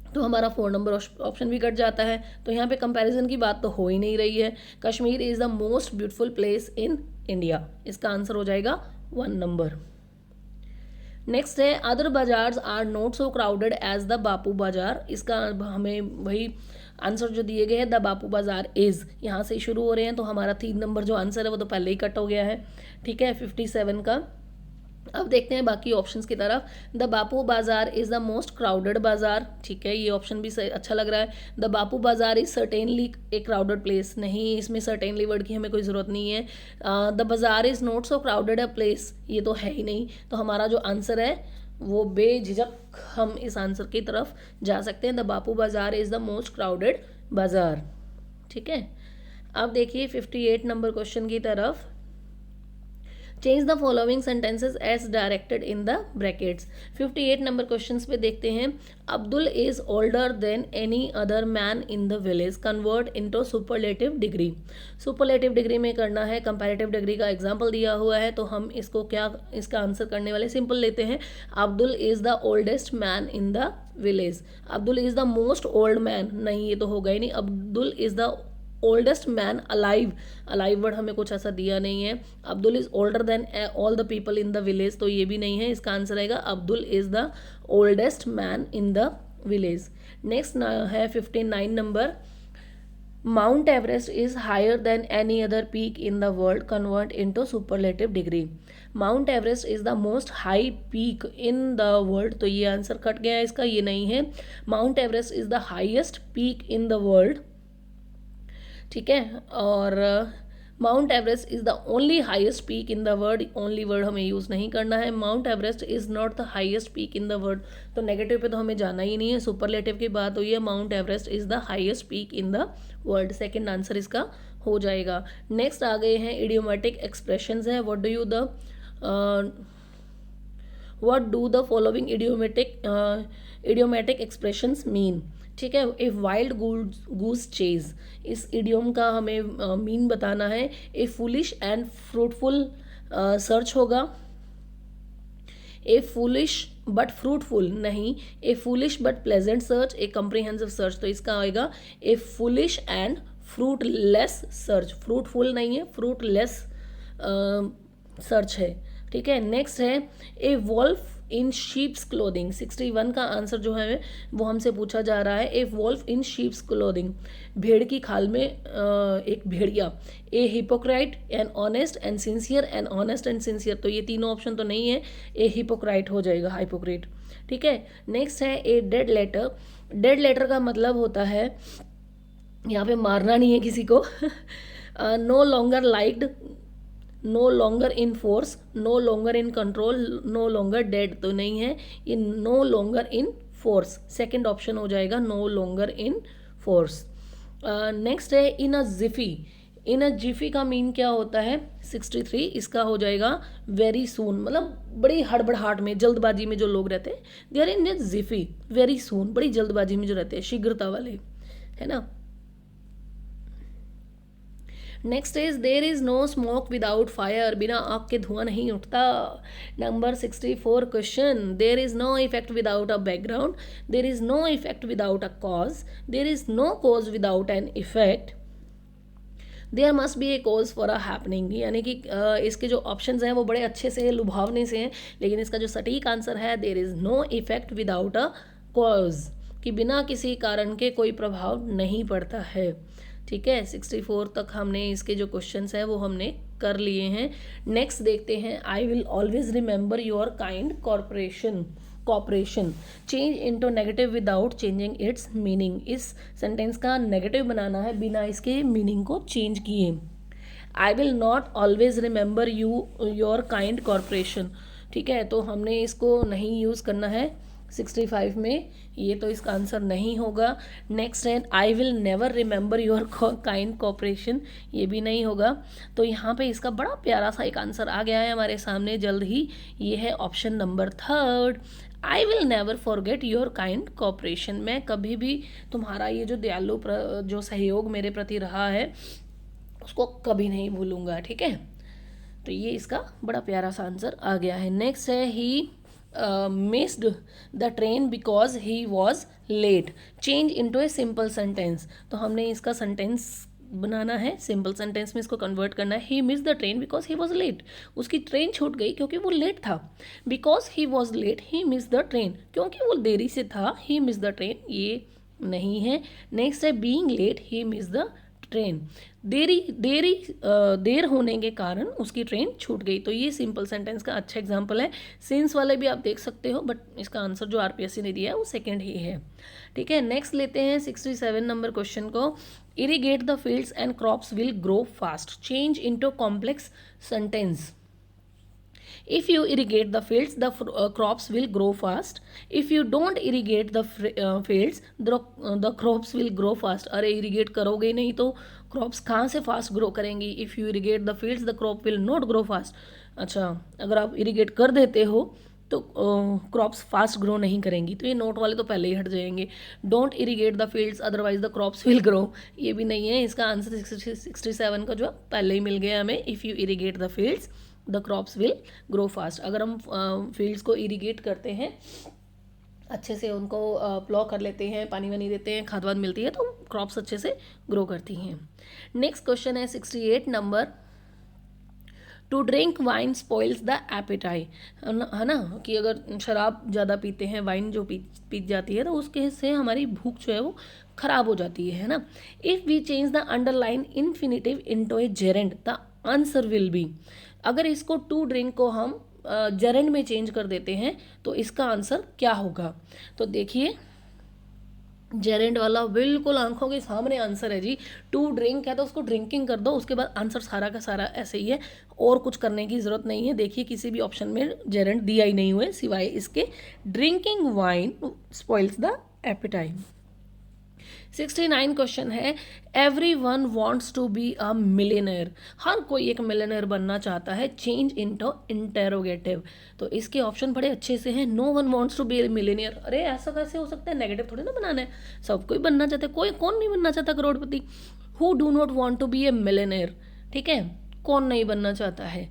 तो हमारा 4 नंबर ऑप्शन भी कट जाता है। तो यहाँ पे कंपैरिजन की बात तो हो ही नहीं रही है। Kashmir is the most beautiful place in India, इसका आंसर हो जाएगा 1 नंबर। नेक्स्ट है other bazaars are not so crowded as the Bapu Bazaar, इसका हमें वही आंसर जो दिए गए हैं, द बापू बाजार इज, यहाँ से शुरू हो रहे हैं, तो हमारा 3 नंबर जो आंसर है वो तो पहले ही कट हो गया है, ठीक है, 57 का। अब देखते हैं बाकी ऑप्शंस की तरफ। द बापू बाजार इज द मोस्ट क्राउडेड बाजार, ठीक है, ये ऑप्शन भी अच्छा लग रहा है। द बापू बाजार is certainly A crowded place, नहीं, इसमें सर्टेनली वर्ड की हमें कोई ज़रूरत नहीं है। द बाजार is not so crowded a place, ये तो है ही नहीं, तो हमारा जो आंसर है वो बेझिझक हम इस आंसर की तरफ जा सकते हैं। द बापू बाजार इज द मोस्ट क्राउडेड बाजार, ठीक है। अब देखिए 58 नंबर क्वेश्चन की तरफ। Change the following sentences as directed in the brackets. 58 number question पे देखते हैं। Abdul is older than any other man in the village, convert into superlative degree. Superlative degree में करना है, कंपैरेटिव डिग्री का एग्जाम्पल दिया हुआ है, तो हम इसको क्या, इसका आंसर करने वाले सिंपल लेते हैं। Abdul is the oldest man in the village. Abdul is the most old man, नहीं ये तो होगा ही नहीं। Abdul is the oldest man alive, alive word हमें कुछ ऐसा दिया नहीं है। Abdul is older then all the people in the village, तो ये भी नहीं है। इसका आंसर आएगा Abdul is the oldest man in the village. Next है 59 number. Mount Everest is higher than any other peak in the world, convert into superlative degree. Mount Everest is the most high peak in the world, तो ये answer cut गया इसका, ये नहीं है। Mount Everest is the highest peak in the world, ठीक है। और Mount Everest is the only highest peak in the world, only word हमें यूज़ नहीं करना है। Mount Everest is not the highest peak in the world, तो negative पे तो हमें जाना ही नहीं है। सुपरलेटिव की बात हुई है, Mount Everest is the highest peak in the world, second answer इसका हो जाएगा। नेक्स्ट आ गए हैं इडियोमेटिक एक्सप्रेशंस है। What do the following idiomatic expressions mean, ठीक है। इफ वाइल्ड गूज चेज, इस इडियम का हमें मीन बताना है। A foolish and fruitful search होगा। ए फुलिश बट फ्रूटफुल नहीं, a foolish but pleasant search, a comprehensive search, तो इसका आएगा a foolish and fruitless search. Fruitful नहीं है, फ्रूटलेस सर्च है, ठीक है। नेक्स्ट है a wolf in sheep's clothing. 61 का आंसर जो है वो हमसे पूछा जा रहा है। A wolf in sheep's clothing, भेड़ की खाल में एक भेड़िया। A hypocrite and honest and sincere, and honest and sincere, तो ये तीनों ऑप्शन तो नहीं है, ए हिपोक्राइट हो जाएगा, हाइपोक्रेट, ठीक है। नेक्स्ट है a dead letter. Dead letter का मतलब होता है, यहाँ पे मारना नहीं है किसी को। No longer liked, no longer in force, no longer in control, no longer dead, तो नहीं है ये, no longer in force, second option हो जाएगा, no longer in force. Next है इन अ जिफी। इन अ जिफी का मीन क्या होता है? 63, इसका हो जाएगा वेरी सून, मतलब बड़ी हड़बड़ाहट में, जल्दबाजी में जो लोग रहते हैं, they are in jiffy, very soon, बड़ी जल्दबाजी में जो रहते हैं, शीघ्रता वाले, है ना। Next is there is no smoke without fire, बिना आग के धुआं नहीं उठता। Number 64 question, there is no effect without a background, there is no effect without a cause, there is no cause without an effect, there must be a cause for a happening. यानी कि इसके जो options हैं वो बड़े अच्छे से लुभावने से हैं, लेकिन इसका जो सटीक आंसर है there is no effect without a cause, कि बिना किसी कारण के कोई प्रभाव नहीं पड़ता है, ठीक है। 64 तक हमने इसके जो क्वेश्चंस हैं वो हमने कर लिए हैं। नेक्स्ट देखते हैं, I will always remember your kind cooperation, change into negative without changing its meaning. इस सेंटेंस का नेगेटिव बनाना है बिना इसके मीनिंग को चेंज किए। I will not always remember your kind cooperation, ठीक है, तो हमने इसको नहीं यूज़ करना है 65 में, ये तो इसका आंसर नहीं होगा। नेक्स्ट है I will never remember your kind cooperation, ये भी नहीं होगा। तो यहाँ पे इसका बड़ा प्यारा सा एक आंसर आ गया है हमारे सामने जल्द ही, ये है option number 3, I will never forget your kind cooperation. मैं कभी भी तुम्हारा ये जो दयालु जो सहयोग मेरे प्रति रहा है उसको कभी नहीं भूलूंगा, ठीक है। तो ये इसका बड़ा प्यारा सा आंसर आ गया है। नेक्स्ट है ही missed the train because he was late, change into a simple sentence। तो हमने इसका सेंटेंस बनाना है, सिंपल सेंटेंस में इसको कन्वर्ट करना है। He miss the train because he was late, उसकी ट्रेन छूट गई क्योंकि वो लेट था। Because he was late he miss the train, क्योंकि वो देरी से था, ही मिस द ट्रेन, ये नहीं है। नेक्स्ट है being late he miss the train, देर होने के कारण उसकी ट्रेन छूट गई। तो ये सिंपल सेंटेंस का अच्छा एग्जांपल है। सिंस वाले भी आप देख सकते हो, बट इसका आंसर जो आरपीएससी ने दिया है वो सेकंड ही है, ठीक है। नेक्स्ट लेते हैं 67 नंबर क्वेश्चन को, irrigate the fields and crops will grow fast, change into complex sentence. If you irrigate the fields, the crops will grow fast. If you don't irrigate the fields, the crops will grow fast. अरे irrigate करोगे नहीं तो crops कहाँ से fast grow करेंगी? If you irrigate the fields, the crop will not grow fast. अच्छा, अगर आप irrigate कर देते हो तो क्रॉप्स फास्ट ग्रो नहीं करेंगी, तो ये नोट वाले तो पहले ही हट जाएंगे. Don't irrigate the fields otherwise the crops will grow, ये भी नहीं है. इसका आंसर 67 का जो पहले ही मिल गया हमें. If you irrigate the fields the crops will grow fast. अगर हम फील्ड्स को इरीगेट करते हैं, अच्छे से उनको प्लॉ कर लेते हैं, पानी वानी देते हैं, खाद वाद मिलती है, तो क्रॉप्स अच्छे से ग्रो करती हैं. नेक्स्ट क्वेश्चन है 68 number. To drink wine spoils the appetite, है ना, कि अगर शराब ज़्यादा पीते हैं, वाइन जो पी जाती है, तो उसके से हमारी भूख जो है वो ख़राब हो जाती है ना. If we change the underline infinitive into a gerund the answer will be. अगर इसको टू ड्रिंक को हम जेरेंड में चेंज कर देते हैं तो इसका आंसर क्या होगा. तो देखिए, जेरेंड वाला बिल्कुल आंखों के सामने आंसर है जी. टू ड्रिंक है तो उसको ड्रिंकिंग कर दो, उसके बाद आंसर सारा का सारा ऐसे ही है, और कुछ करने की ज़रूरत नहीं है. देखिए, किसी भी ऑप्शन में जेरेंड दिया ही नहीं हुआ है सिवाय इसके drinking wine spoils the appetite. 69 question है. Every one wants to be a millionaire. हर कोई एक मिलेनियर बनना चाहता है. Change into interrogative. तो इसके ऑप्शन बड़े अच्छे से हैं. No one wants to be a millionaire. अरे ऐसा कैसे हो सकता है? नेगेटिव थोड़ी ना बनाना है, सब कोई बनना चाहता है. कोई कौन नहीं बनना चाहता करोड़पति. Who do not want to be a millionaire. ठीक है, कौन नहीं बनना चाहता है.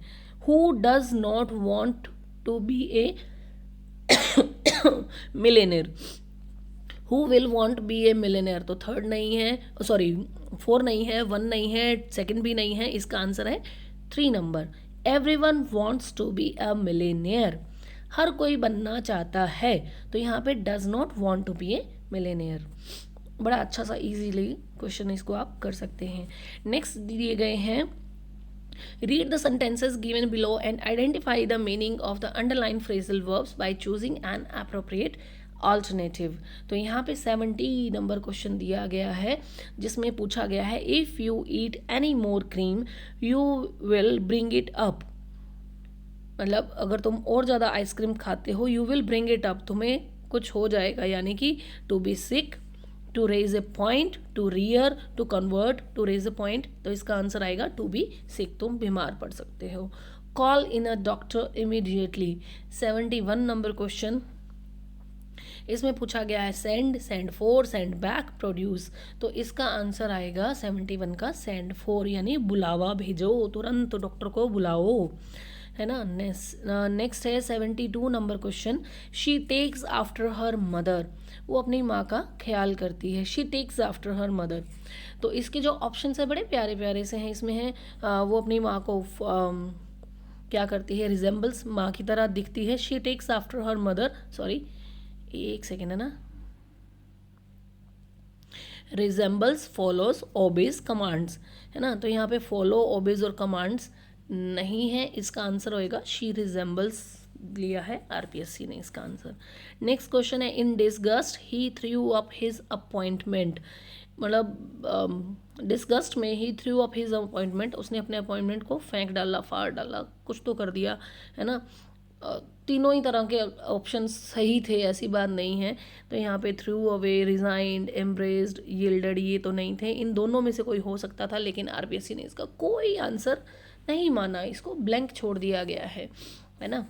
Who does not want to be a millionaire. Who will want be a millionaire. तो थर्ड नहीं है, सॉरी 4 नहीं है, 1 नहीं है, सेकंड भी नहीं है. इसका आंसर है 3 number. Every one wants to be a millionaire. हर कोई बनना चाहता है. तो यहाँ पे does not want to be a millionaire. बड़ा अच्छा सा इजीली क्वेश्चन इसको आप कर सकते हैं. नेक्स्ट दिए गए हैं. Read the sentences given below and identify the meaning of the underlined phrasal verbs by choosing an appropriate alternative. तो यहाँ पे 70 नंबर क्वेश्चन दिया गया है, जिसमें पूछा गया है if you eat any more cream you will bring it up. मतलब अगर तुम और ज़्यादा आइसक्रीम खाते हो, you will bring it up, तुम्हें कुछ हो जाएगा. यानी कि to be sick, to raise a point, to rear, to convert, to raise a point. तो इसका आंसर आएगा टू बी सिक, तुम बीमार पड़ सकते हो. Call in a doctor immediately. 71 number question. इसमें पूछा गया है send, send for, send back, produce. तो इसका आंसर आएगा 71 का सेंड फॉर, यानी बुलावा भेजो, तुरंत डॉक्टर को बुलाओ, है ना. नेक्स्ट है 72 number question. She takes after her mother. वो अपनी माँ का ख्याल करती है. She takes after her mother. तो इसके जो ऑप्शन है बड़े प्यारे प्यारे से हैं. इसमें है वो अपनी माँ को क्या करती है, रिजेंबल्स, माँ की तरह दिखती है. She takes after her mother, sorry एक सेकेंड है ना, रिजेंबल्स, फॉलोज, ओबेज, कमांड्स, है ना. तो यहाँ पे फॉलो, ओबेज और कमांड्स नहीं है. इसका आंसर होएगा शी रिजेंबल्स, लिया है आरपीएससी ने इसका आंसर. नेक्स्ट क्वेश्चन है. इन डिसगस्ट ही थ्रू अप हिज अपॉइंटमेंट. मतलब डिसगस्ट में ही थ्रू अप हिज अपॉइंटमेंट, उसने अपने अपॉइंटमेंट को फेंक डाला, फाड़ डाला, कुछ तो कर दिया, है ना. तीनों ही तरह के ऑप्शन सही थे, ऐसी बात नहीं है. तो यहाँ पे threw away, resigned, embraced, yielded, ये तो नहीं थे. इन दोनों में से कोई हो सकता था, लेकिन आरपीएससी ने इसका कोई आंसर नहीं माना, इसको ब्लैंक छोड़ दिया गया है ना.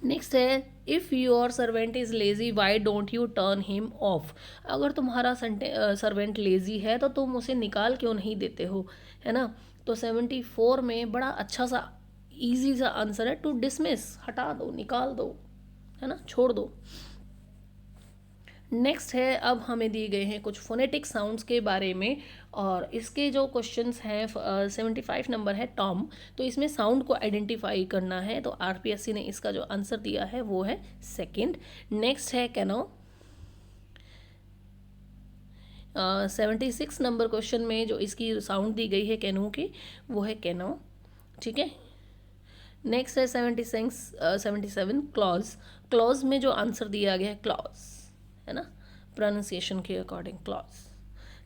नेक्स्ट है. If your servant is lazy why don't U turn him of. अगर तुम्हारा सर्वेंट लेज़ी है तो तुम उसे निकाल क्यों नहीं देते हो, है ना. तो 74 में बड़ा अच्छा सा इजी सा आंसर है टू डिसमिस, हटा दो, निकाल दो, है ना, छोड़ दो. नेक्स्ट है. अब हमें दिए गए हैं कुछ फोनेटिक साउंड्स के बारे में, और इसके जो क्वेश्चंस हैं 75 नंबर है टॉम. तो इसमें साउंड को आइडेंटिफाई करना है. तो आरपीएससी ने इसका जो आंसर दिया है वो है सेकंड. नेक्स्ट है कैनो. 76 नंबर क्वेश्चन में जो इसकी साउंड दी गई है कैनो की, वो है कैनो. ठीक है. नेक्स्ट है 77 क्लॉज. क्लॉज में जो आंसर दिया गया है क्लॉज, है ना, प्रोनाउंसिएशन के अकॉर्डिंग क्लॉज.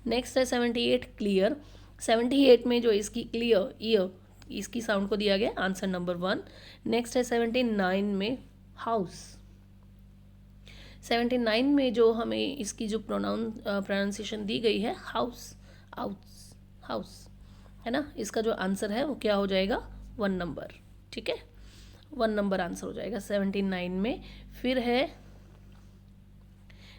नेक्स्ट है 78 क्लियर. 78 में जो इसकी क्लियर, ईयर, इसकी साउंड को दिया गया आंसर नंबर 1। नेक्स्ट है 79 में हाउस। 79 में जो हमें इसकी जो प्रोनाउंसिएशन दी गई है हाउस, हाउस, हाउस, है ना। इसका जो आंसर है वो क्या हो जाएगा 1 नंबर। ठीक है, 1 नंबर आंसर हो जाएगा 79 में। फिर है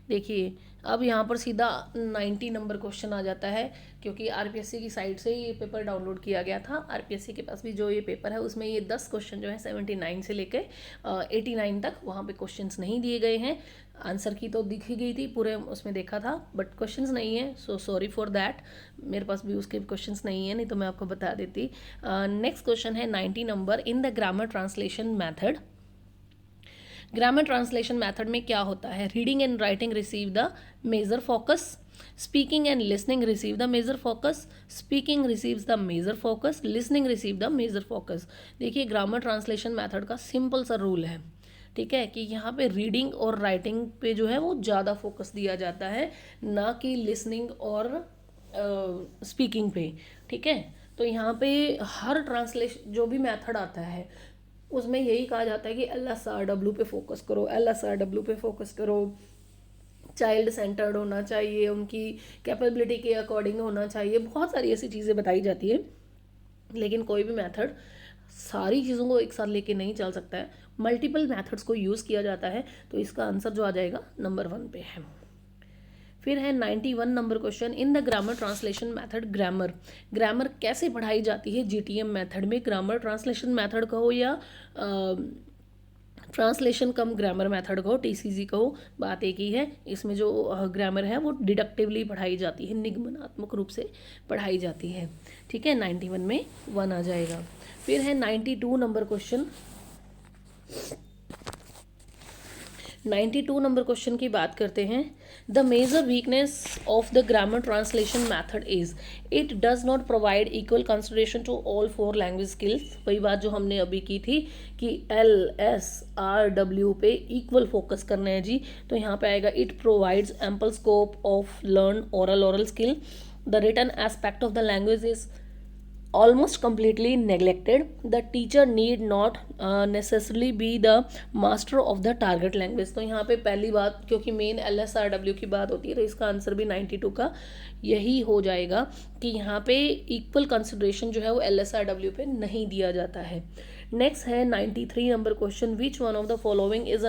देखिए अब यहाँ पर सीधा 90 नंबर क्वेश्चन आ जाता है, क्योंकि आरपीएससी की साइट से ये पेपर डाउनलोड किया गया था। आरपीएससी के पास भी जो ये पेपर है उसमें ये 10 क्वेश्चन जो है 79 से लेकर 89 तक वहाँ पे क्वेश्चंस नहीं दिए गए हैं। आंसर की तो दिख ही गई थी, पूरे उसमें देखा था, बट क्वेश्चंस नहीं है, सो सॉरी फॉर दैट। मेरे पास भी उसके क्वेश्चंस नहीं है, नहीं तो मैं आपको बता देती। नेक्स्ट क्वेश्चन है 90 number, in the grammar translation method. Grammar translation method में क्या होता है? Reading and writing receive the major focus, speaking and listening receive the major focus, speaking receives the major focus, listening receive the major focus. देखिए grammar translation method का simple सा rule है, ठीक है, कि यहाँ पे रीडिंग और राइटिंग पे जो है वो ज़्यादा फोकस दिया जाता है, ना कि लिसनिंग और स्पीकिंग पे। ठीक है, तो यहाँ पे हर ट्रांसलेशन जो भी मेथड आता है उसमें यही कहा जाता है कि LSRW पे फोकस करो, LSRW पे फोकस करो, चाइल्ड सेंटर्ड होना चाहिए, उनकी कैपेबिलिटी के अकॉर्डिंग होना चाहिए, बहुत सारी ऐसी चीज़ें बताई जाती है। लेकिन कोई भी मेथड सारी चीज़ों को एक साथ लेके नहीं चल सकता है, मल्टीपल मेथड्स को यूज़ किया जाता है। तो इसका आंसर जो आ जाएगा नंबर 1 पे है। फिर है 91 number question, in the grammar translation method. Grammar, grammar कैसे पढ़ाई जाती है GTM मेथड में? ग्रामर ट्रांसलेशन मेथड कहो या ट्रांसलेशन कम ग्रामर मेथड कहो, TCG कहो, बात एक ही है। इसमें जो ग्रामर है वो डिडक्टिवली पढ़ाई जाती है, निगमनात्मक रूप से पढ़ाई जाती है। ठीक है, 91 में 1 आ जाएगा। फिर है 92 नंबर क्वेश्चन। 92 नंबर क्वेश्चन की बात करते हैं। The major weakness of the grammar translation method is it does not provide equal consideration to all 4 language skills. वही बात जो हमने अभी की थी कि LSRW पे इक्वल फोकस करना है जी, तो यहाँ पे आएगा it provides ample scope of learn oral skill. The written aspect of the language is almost completely neglected. The teacher need not necessarily be the master of the target language। तो यहाँ पे पहली बात, क्योंकि मेन LSRW की बात होती है, तो इसका आंसर भी 92 का यही हो जाएगा कि यहाँ पे इक्वल कंसिडरेशन जो है वो LSRW पे नहीं दिया जाता है। नेक्स्ट है 93 number question, which one of the following is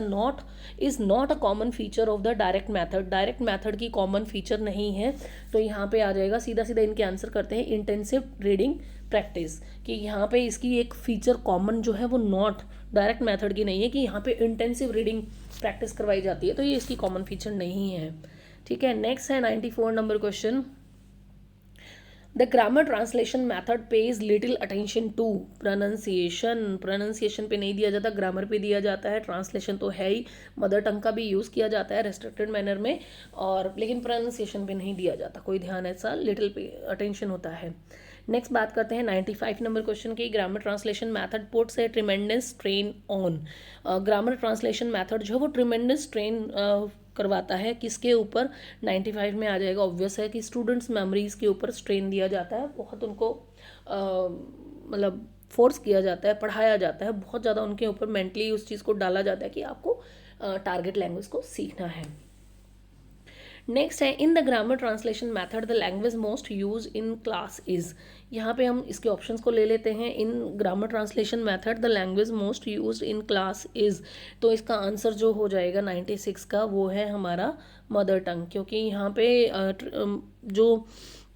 not a common feature of the direct method. Direct method की कॉमन फीचर नहीं है, तो यहाँ पे आ जाएगा सीधा सीधा इनके आंसर करते हैं इंटेंसिव रीडिंग प्रैक्टिस, कि यहाँ पे इसकी एक फीचर कॉमन जो है वो नॉट डायरेक्ट मेथड की नहीं है, कि यहाँ पे इंटेंसिव रीडिंग प्रैक्टिस करवाई जाती है, तो ये इसकी कॉमन फीचर नहीं है। ठीक है, नेक्स्ट है 94 number question, the grammar translation method pays little attention to pronunciation. Pronunciation पे नहीं दिया जाता, ग्रामर पे दिया जाता है। ट्रांसलेशन तो है ही, मदर टंग का भी यूज़ किया जाता है रेस्ट्रिक्टेड मैनर में, और लेकिन प्रोनाउंसिएशन पे नहीं दिया जाता कोई ध्यान, ऐसा लिटिल पे अटेंशन होता है। नेक्स्ट बात करते हैं 95 नंबर क्वेश्चन की, grammar translation method puts A tremendous strain on. Grammar translation method जो है वो ट्रिमेंडस स्ट्रेन करवाता है, किसके ऊपर? 95 में आ जाएगा, ऑब्वियस है कि स्टूडेंट्स मेमोरीज के ऊपर स्ट्रेन दिया जाता है, बहुत उनको मतलब फोर्स किया जाता है, पढ़ाया जाता है, बहुत ज़्यादा उनके ऊपर मेंटली उस चीज़ को डाला जाता है कि आपको टारगेट लैंग्वेज को सीखना है। नेक्स्ट है, in the grammar translation method the language most use in class is. यहाँ पे हम इसके ऑप्शंस को ले लेते हैं। इन grammar translation method the language most use in class is, तो इसका आंसर जो हो जाएगा 96 का वो है हमारा मदर टंग, क्योंकि यहाँ पे जो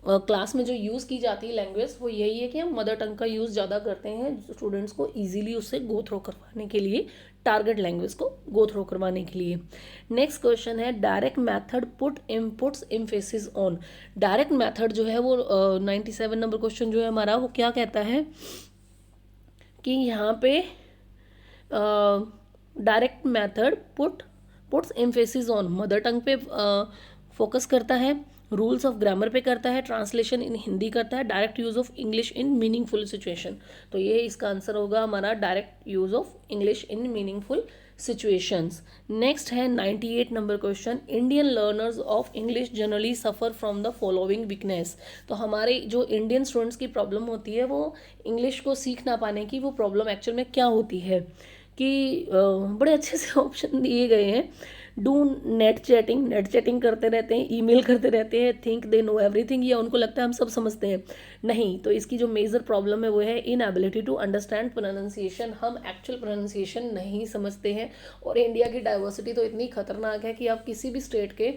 क्लास में जो यूज़ की जाती है लैंग्वेज वो यही है कि हम मदर टंग का यूज़ ज़्यादा करते हैं स्टूडेंट्स को ईजिली उससे गो थ्रो करवाने के लिए, टारगेट लैंग्वेज को गो थ्रो करवाने के लिए। नेक्स्ट क्वेश्चन है, direct method put inputs emphasis on. Direct method जो है वो 97 नंबर क्वेश्चन जो है हमारा वो क्या कहता है कि यहाँ पे direct method puts emphasis on, mother tongue पे फोकस करता है, रूल्स ऑफ ग्रामर पे करता है, ट्रांसलेशन इन हिंदी करता है, direct use of English in meaningful situation. तो ये इसका आंसर होगा हमारा direct use of English in meaningful situations. Next है 98 number question, Indian learners of English generally suffer from the following weakness. तो हमारे जो इंडियन स्टूडेंट्स की प्रॉब्लम होती है वो इंग्लिश को सीख ना पाने की, वो प्रॉब्लम एक्चुअल में क्या होती है कि बड़े अच्छे से ऑप्शन दिए गए हैं। डू नेट चैटिंग करते रहते हैं, ईमेल करते रहते हैं, थिंक दे नो एवरीथिंग, या उनको लगता है हम सब समझते हैं। नहीं, तो इसकी जो मेजर प्रॉब्लम है वो है इनएबिलिटी टू अंडरस्टैंड प्रोनाउंसिएशन। हम एक्चुअल प्रोनाउंसिएशन नहीं समझते हैं। और इंडिया की डाइवर्सिटी तो इतनी खतरनाक है कि आप किसी भी स्टेट के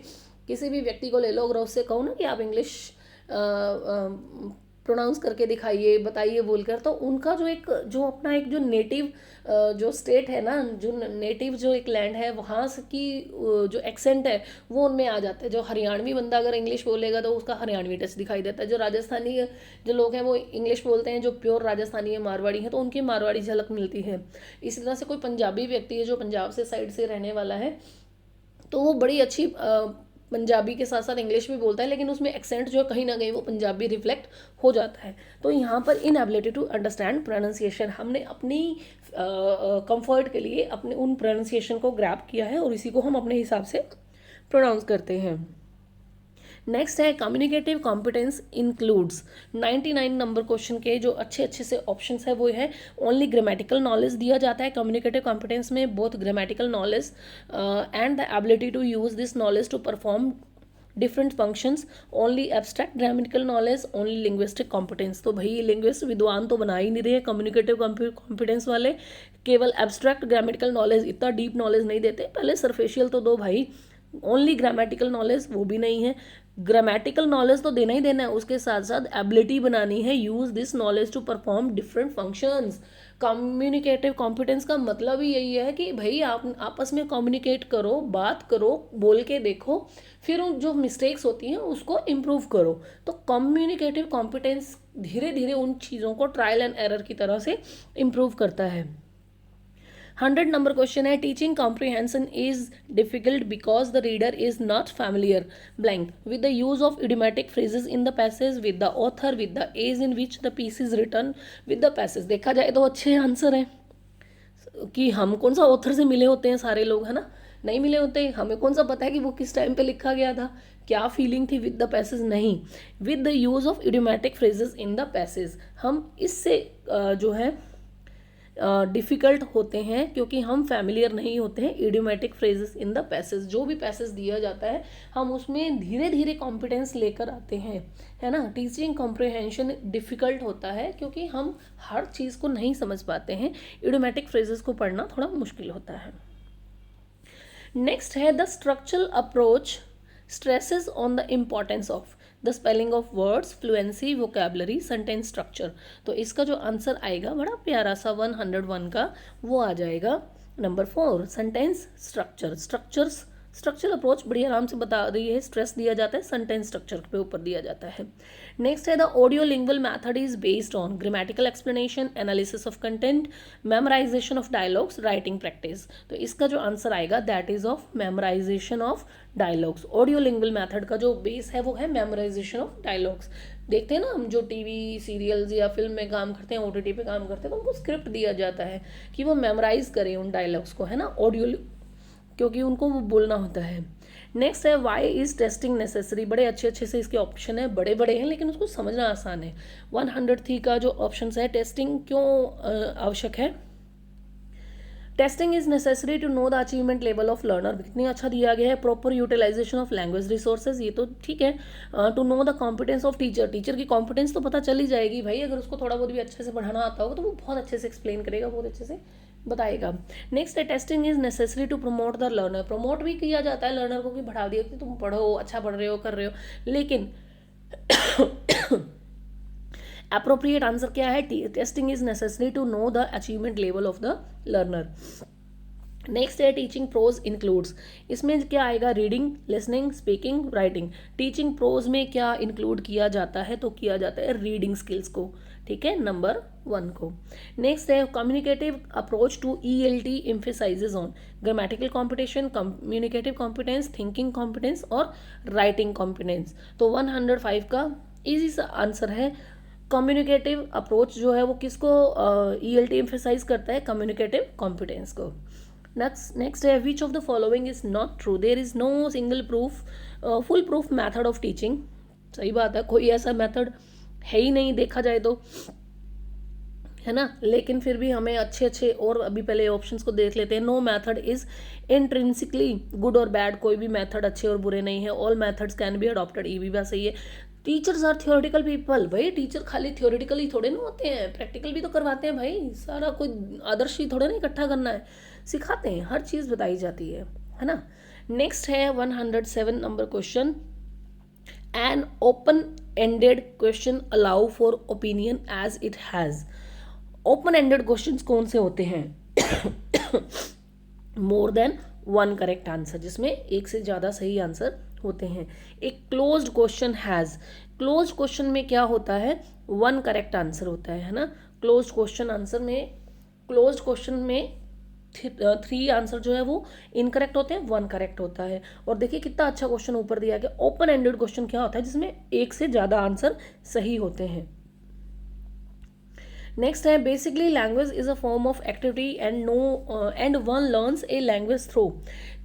किसी भी व्यक्ति को ले लो, अगर उससे कहो ना कि आप इंग्लिश प्रोनाउंस करके दिखाइए, बताइए बोलकर, तो उनका जो अपना एक जो नेटिव जो स्टेट है ना, जो नेटिव जो एक लैंड है, वहाँ की जो एक्सेंट है वो उनमें आ जाता है। जो हरियाणवी बंदा अगर इंग्लिश बोलेगा तो उसका हरियाणवी टच दिखाई देता है। जो राजस्थानी जो लोग हैं वो इंग्लिश बोलते हैं, जो प्योर राजस्थानी है, मारवाड़ी है, तो उनकी मारवाड़ी झलक मिलती है। इसी तरह से कोई पंजाबी व्यक्ति है जो पंजाब से साइड से रहने वाला है, तो वो बड़ी अच्छी पंजाबी के साथ साथ इंग्लिश भी बोलता है, लेकिन उसमें एक्सेंट जो कहीं ना कहीं वो पंजाबी रिफ्लेक्ट हो जाता है। तो यहाँ पर इनएबिलिटी टू अंडरस्टैंड प्रोनाउंसिएशन, हमने अपनी कंफर्ट के लिए अपने उन प्रोनाउंसिएशन को ग्रैब किया है और इसी को हम अपने हिसाब से प्रोनाउंस करते हैं। नेक्स्ट है communicative competence includes. 99 number question के जो अच्छे अच्छे से ऑप्शंस है वो है ओनली ग्रामेटिकल नॉलेज दिया जाता है कम्युनिकेटिव कॉम्पिटेंस में, both grammatical knowledge and the ability to use this knowledge to perform different functions, only abstract grammatical knowledge, only linguistic competence. तो भाई लिंग्विस्ट विद्वान तो बना ही नहीं रहे कम्युनिकेटिव कॉम्पिटेंस वाले, केवल एब्स्ट्रैक्ट ग्रामेटिकल नॉलेज, इतना डीप नॉलेज नहीं देते। पहले सरफेशियल तो दो भाई, ओनली ग्रामेटिकल नॉलेज वो भी नहीं है। ग्रामेटिकल नॉलेज तो देना ही देना है, उसके साथ साथ एबिलिटी बनानी है, use this knowledge to perform different functions. Communicative competence का मतलब ही यही है कि भाई आप आपस में कम्युनिकेट करो, बात करो, बोल के देखो, फिर उन जो मिस्टेक्स होती हैं उसको इम्प्रूव करो। तो कम्युनिकेटिव कॉम्पिटेंस धीरे धीरे उन चीज़ों को ट्रायल एंड एरर की तरह से इम्प्रूव करता है। 100 नंबर क्वेश्चन है teaching comprehension is difficult because the reader is not familiar blank with the use of idiomatic phrases in the passage with the author with the age in which the piece is written with the passage. देखा जाए तो अच्छे answer हैं कि हम कौन सा author से मिले होते हैं, सारे लोग है ना, नहीं मिले होते। हमें कौन सा पता है कि वो किस टाइम पे लिखा गया था, क्या फीलिंग थी विद द पैसेज, नहीं, with the use of idiomatic phrases in the passage. हम इससे जो है डिफ़िकल्ट होते हैं क्योंकि हम फैमिलियर नहीं होते हैं idiomatic phrases in the passage. जो भी पैसेज दिया जाता है हम उसमें धीरे धीरे कॉम्पिटेंस लेकर आते हैं, है ना। टीचिंग कॉम्प्रिहेंशन डिफ़िकल्ट होता है क्योंकि हम हर चीज़ को नहीं समझ पाते हैं, इडियोमैटिक फ्रेजेस को पढ़ना थोड़ा मुश्किल होता है। नेक्स्ट है the structural approach stresses on the importance of the spelling of words, fluency, vocabulary, sentence structure. तो इसका जो आंसर आएगा बड़ा प्यारा सा 101 का, वो आ जाएगा number 4 sentence structure. Structural approach बड़ी आराम से बता रही है, स्ट्रेस दिया जाता है सेंटेंस स्ट्रक्चर पे ऊपर दिया जाता है। नेक्स्ट है the audio lingual method is based on grammatical explanation, analysis of content, memorisation of dialogues, writing practice. तो इसका जो आंसर आएगा that is of memorisation of dialogues. Audio lingual method का जो बेस है वो है मेमोराइजेशन ऑफ डायलॉग्स। देखते हैं ना हम जो टीवी सीरियल्स या फिल्म में काम करते हैं, ओटीटी पे काम करते हैं, तो उनको स्क्रिप्ट दिया जाता है कि वो मेमोराइज करें उन डायलॉग्स को, है ना, ऑडियो, क्योंकि उनको वो बोलना होता है। नेक्स्ट है वाई इज टेस्टिंग नेसेसरी। बड़े अच्छे अच्छे से इसके ऑप्शन है, बड़े बड़े हैं लेकिन उसको समझना आसान है। 103 का जो ऑप्शन है टेस्टिंग क्यों आवश्यक है। Testing is necessary to know the achievement level of learner, कितनी अच्छा दिया गया है। Proper utilisation of language resources, ये तो ठीक है। To know the competence of teacher, teacher की कॉम्पिटेंस तो पता चल ही जाएगी भाई, अगर उसको थोड़ा बहुत भी अच्छे से पढ़ाना आता होगा तो वो बहुत अच्छे से एक्सप्लेन करेगा, बहुत अच्छे से बताएगा। नेक्स्ट है testing is necessary to promote the learner, promote भी किया जाता है लर्नर को कि बढ़ा दिया कि तुम पढ़ो, अच्छा पढ़ रहे हो, कर रहे हो, लेकिन अप्रोप्रिएट आंसर क्या है, testing is necessary to know the achievement level of the learner. Next है टीचिंग प्रोज इंक्लूड्स, इसमें क्या आएगा, reading, listening, speaking, writing. Teaching prose में क्या इंक्लूड किया जाता है, तो किया जाता है रीडिंग स्किल्स को, ठीक है, नंबर 1 को। नेक्स्ट है communicative approach to ELT emphasises on grammatical competition, communicative competence, thinking competence और राइटिंग कॉम्पिटेंस। तो 105 का इजी सा आंसर है। कम्युनिकेटिव अप्रोच जो है वो किसको ELT एम्फेसाइज करता है, कम्युनिकेटिव कॉम्पिटेंस को। नेक्स्ट है which of the following is not true, there is no single proof full proof method of teaching. सही बात है, कोई ऐसा मेथड है ही नहीं देखा जाए तो, है ना। लेकिन फिर भी हमें अच्छे अच्छे, और अभी पहले ऑप्शंस को देख लेते हैं। No method is intrinsically good और बैड, कोई भी मेथड अच्छे और बुरे नहीं है। All methods can be adopted, ये भी बात सही है। टीचर्स आर थियोरेटिकल पीपल, भाई टीचर खाली थियोरेटिकल ही थोड़े ना होते हैं, प्रैक्टिकल भी तो करवाते हैं भाई। सारा कोई आदर्श ही थोड़े ना इकट्ठा करना है, सिखाते हैं, हर चीज़ बताई जाती है ना। नेक्स्ट है 107 number question, an open ended question allow for opinion as it has. Open ended questions कौन से होते हैं? More than one correct answer, जिसमें एक से ज़्यादा सही आंसर होते हैं। एक closed question has, closed question में क्या होता है? वन करेक्ट आंसर होता है ना। क्लोज्ड क्वेश्चन आंसर में, क्लोज्ड क्वेश्चन में 3 आंसर जो है वो इनकरेक्ट होते हैं, 1 करेक्ट होता है। और देखिए कितना अच्छा क्वेश्चन ऊपर दिया गया। ओपन एंडेड क्वेश्चन क्या होता है? जिसमें एक से ज़्यादा आंसर सही होते हैं। नेक्स्ट है basically language is a form of activity and one learns a language through.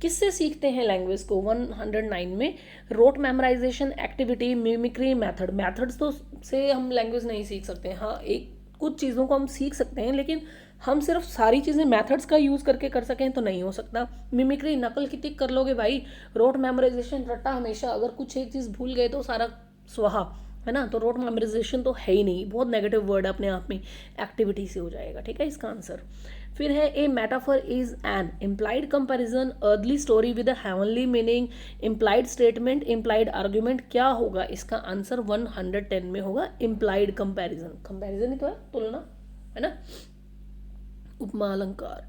किससे सीखते हैं लैंग्वेज को? 109 में rote memorisation, activity, mimicry, method. Methods तो से हम लैंग्वेज नहीं सीख सकते हैं, हाँ एक कुछ चीज़ों को हम सीख सकते हैं, लेकिन हम सिर्फ सारी चीज़ें मेथड्स का यूज़ करके कर सकें तो नहीं हो सकता। मिमिक्री, नकल कितनी कर लोगे भाई। रोट मेमोराइजेशन, रट्टा हमेशा, अगर कुछ एक चीज़ भूल गए तो सारा स्वाहा, है ना। तो रोट मेमोराइजेशन तो है ही नहीं, बहुत नेगेटिव वर्ड अपने आप में, एक्टिविटी से हो जाएगा, ठीक है इसका आंसर। फिर है a metaphor is an implied comparison, earthly story with a heavenly meaning, implied statement, implied argument. क्या होगा इसका आंसर? 110 में होगा इम्प्लाइड कंपैरिजन। कंपैरिजन ही तो है, तुलना, है ना। उपमा अलंकार,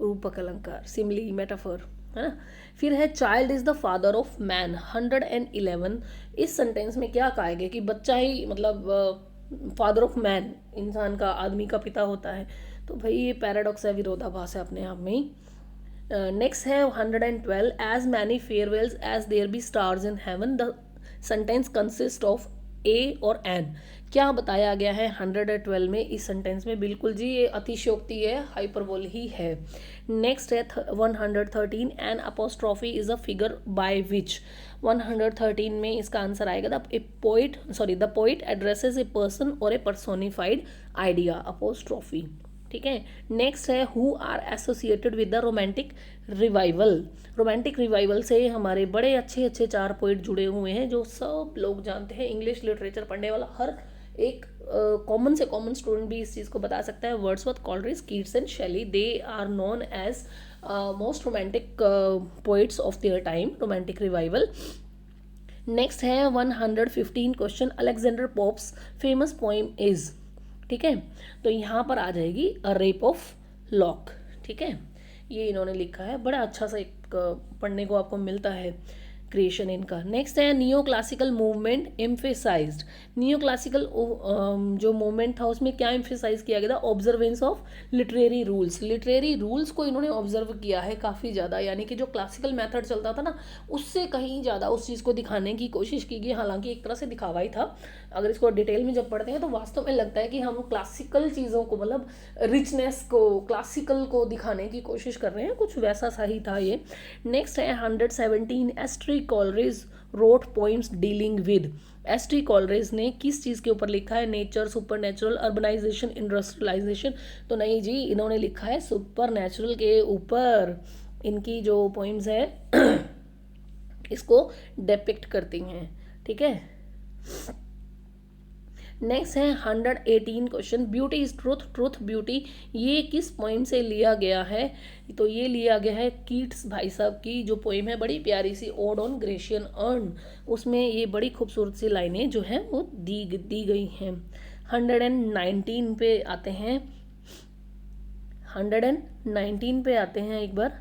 रूपक अलंकार, सिमली, मेटाफर, है ना। फिर है child is the father of man, 111। इस सेंटेंस में क्या कहा गया कि बच्चा ही मतलब फादर ऑफ मैन, इंसान का, आदमी का पिता होता है। तो भाई ये पैराडॉक्स है, विरोधाभास है अपने आप में ही। नेक्स्ट है 112, as many farewells as there be stars in heaven, the sentence consist of a और एन। क्या बताया गया है 112 में इस सेंटेंस में? बिल्कुल जी, ये अतिशयोक्ति है, हाइपरबोल ही है। नेक्स्ट है 113, an apostrophe is a figure by which. 113 में इसका आंसर आएगा the poet addresses a person और ए पर्सोनिफाइड आइडिया, अपोस्ट्रॉफी, ठीक है। नेक्स्ट है who are associated with the romantic revival. Romantic revival से हमारे बड़े अच्छे अच्छे 4 पोइट जुड़े हुए हैं जो सब लोग जानते हैं। इंग्लिश लिटरेचर पढ़ने वाला हर एक कॉमन से कॉमन स्टूडेंट भी इस चीज़ को बता सकता है। Wordsworth, Coleridge, Keats and Shelley, they are known as most romantic poets of their time, romantic revival. Next है 115 question, Alexander Pope's famous poem is, ठीक है। तो यहाँ पर आ जाएगी अ रेप ऑफ लॉक, ठीक है। ये इन्होंने लिखा है, बड़ा अच्छा सा एक पढ़ने को आपको मिलता है क्रिएशन इनका। नेक्स्ट है neo classical movement emphasised. Neo classical जो मूवमेंट था उसमें क्या एम्फेसाइज किया गया था? Observance of literary rules. Literary rules को इन्होंने ऑब्जर्व किया है काफ़ी ज़्यादा, यानी कि जो क्लासिकल मेथड चलता था ना उससे कहीं ज़्यादा उस चीज़ को दिखाने की कोशिश की गई। हालांकि एक तरह से दिखावा ही था, अगर इसको डिटेल में जब पढ़ते हैं तो वास्तव में लगता है कि हम क्लासिकल चीज़ों को, मतलब रिचनेस को, क्लासिकल को दिखाने की कोशिश कर रहे हैं, कुछ वैसा सा ही था ये। नेक्स्ट है 117, S T Coleridge wrote poems dealing with. S T Coleridge ने किस चीज़ के ऊपर लिखा है? Nature, supernatural, urbanisation, industrialisation. तो नहीं जी, इन्होंने लिखा है सुपर नेचुरल के ऊपर। इनकी जो पोइम्स है इसको डेपिक्ट करती हैं, ठीक है। नेक्स्ट है 118 question, beauty is truth, truth beauty, ये किस पोइम से लिया गया है? तो ये लिया गया है कीट्स भाई साहब की जो पोइम है, बड़ी प्यारी सी, ओड ऑन ग्रेशियन अर्न। उसमें ये बड़ी खूबसूरत सी लाइनें जो हैं वो दी गई हैं। 119 पे आते हैं, 119 पे आते हैं एक बार।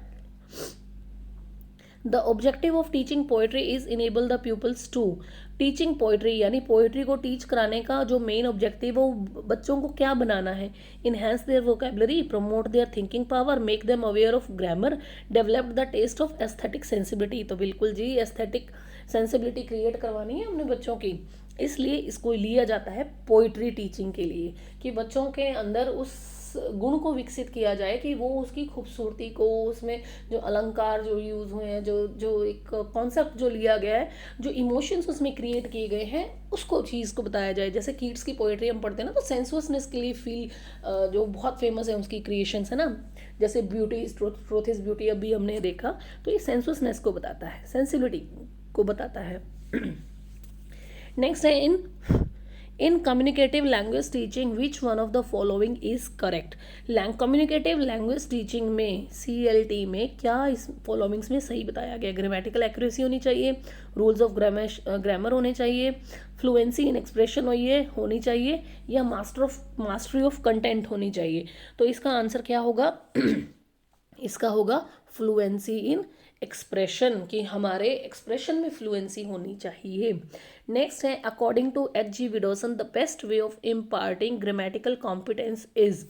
The objective of teaching poetry is enable the peoples to. Teaching poetry यानी पोएट्री को टीच कराने का जो मेन ऑब्जेक्टिव है वो बच्चों को क्या बनाना है? Enhance their vocabulary, promote their thinking power, make them aware of grammar, develop the taste of aesthetic sensibility. तो बिल्कुल जी, एस्थेटिक सेंसिबिलिटी क्रिएट करवानी है अपने बच्चों की, इसलिए इसको लिया जाता है पोइट्री टीचिंग के लिए, कि बच्चों के अंदर उस गुण को विकसित किया जाए कि वो उसकी खूबसूरती को, उसमें जो अलंकार जो यूज़ हुए हैं, जो जो एक कॉन्सेप्ट जो लिया गया है, जो इमोशंस उसमें क्रिएट किए गए हैं, उसको चीज़ को बताया जाए। जैसे कीट्स की पोएट्री हम पढ़ते हैं ना, तो सेंसुअसनेस के लिए फील जो बहुत फेमस है उसकी क्रिएशंस है ना, जैसे beauty is truth, truth is beauty अभी हमने देखा, तो ये सेंसुअसनेस को बताता है, सेंसिबिलिटी को बताता है। नेक्स्ट है इन communicative language teaching which one of the following is correct. Communicative language teaching में CLT में क्या इस फॉलोइंग्स में सही बताया गया? ग्रामेटिकल एक्यूरेसी होनी चाहिए, रूल्स ऑफ ग्रामर होने चाहिए, फ्लुएंसी इन एक्सप्रेशन होनी चाहिए, या मास्टरी ऑफ कंटेंट होनी चाहिए। तो इसका आंसर क्या होगा? इसका होगा फ्लुएंसी इन एक्सप्रेशन, कि हमारे एक्सप्रेशन में फ्लुएंसी होनी चाहिए। नेक्स्ट है according to H.G. Widdowson the best way of imparting grammatical competence is.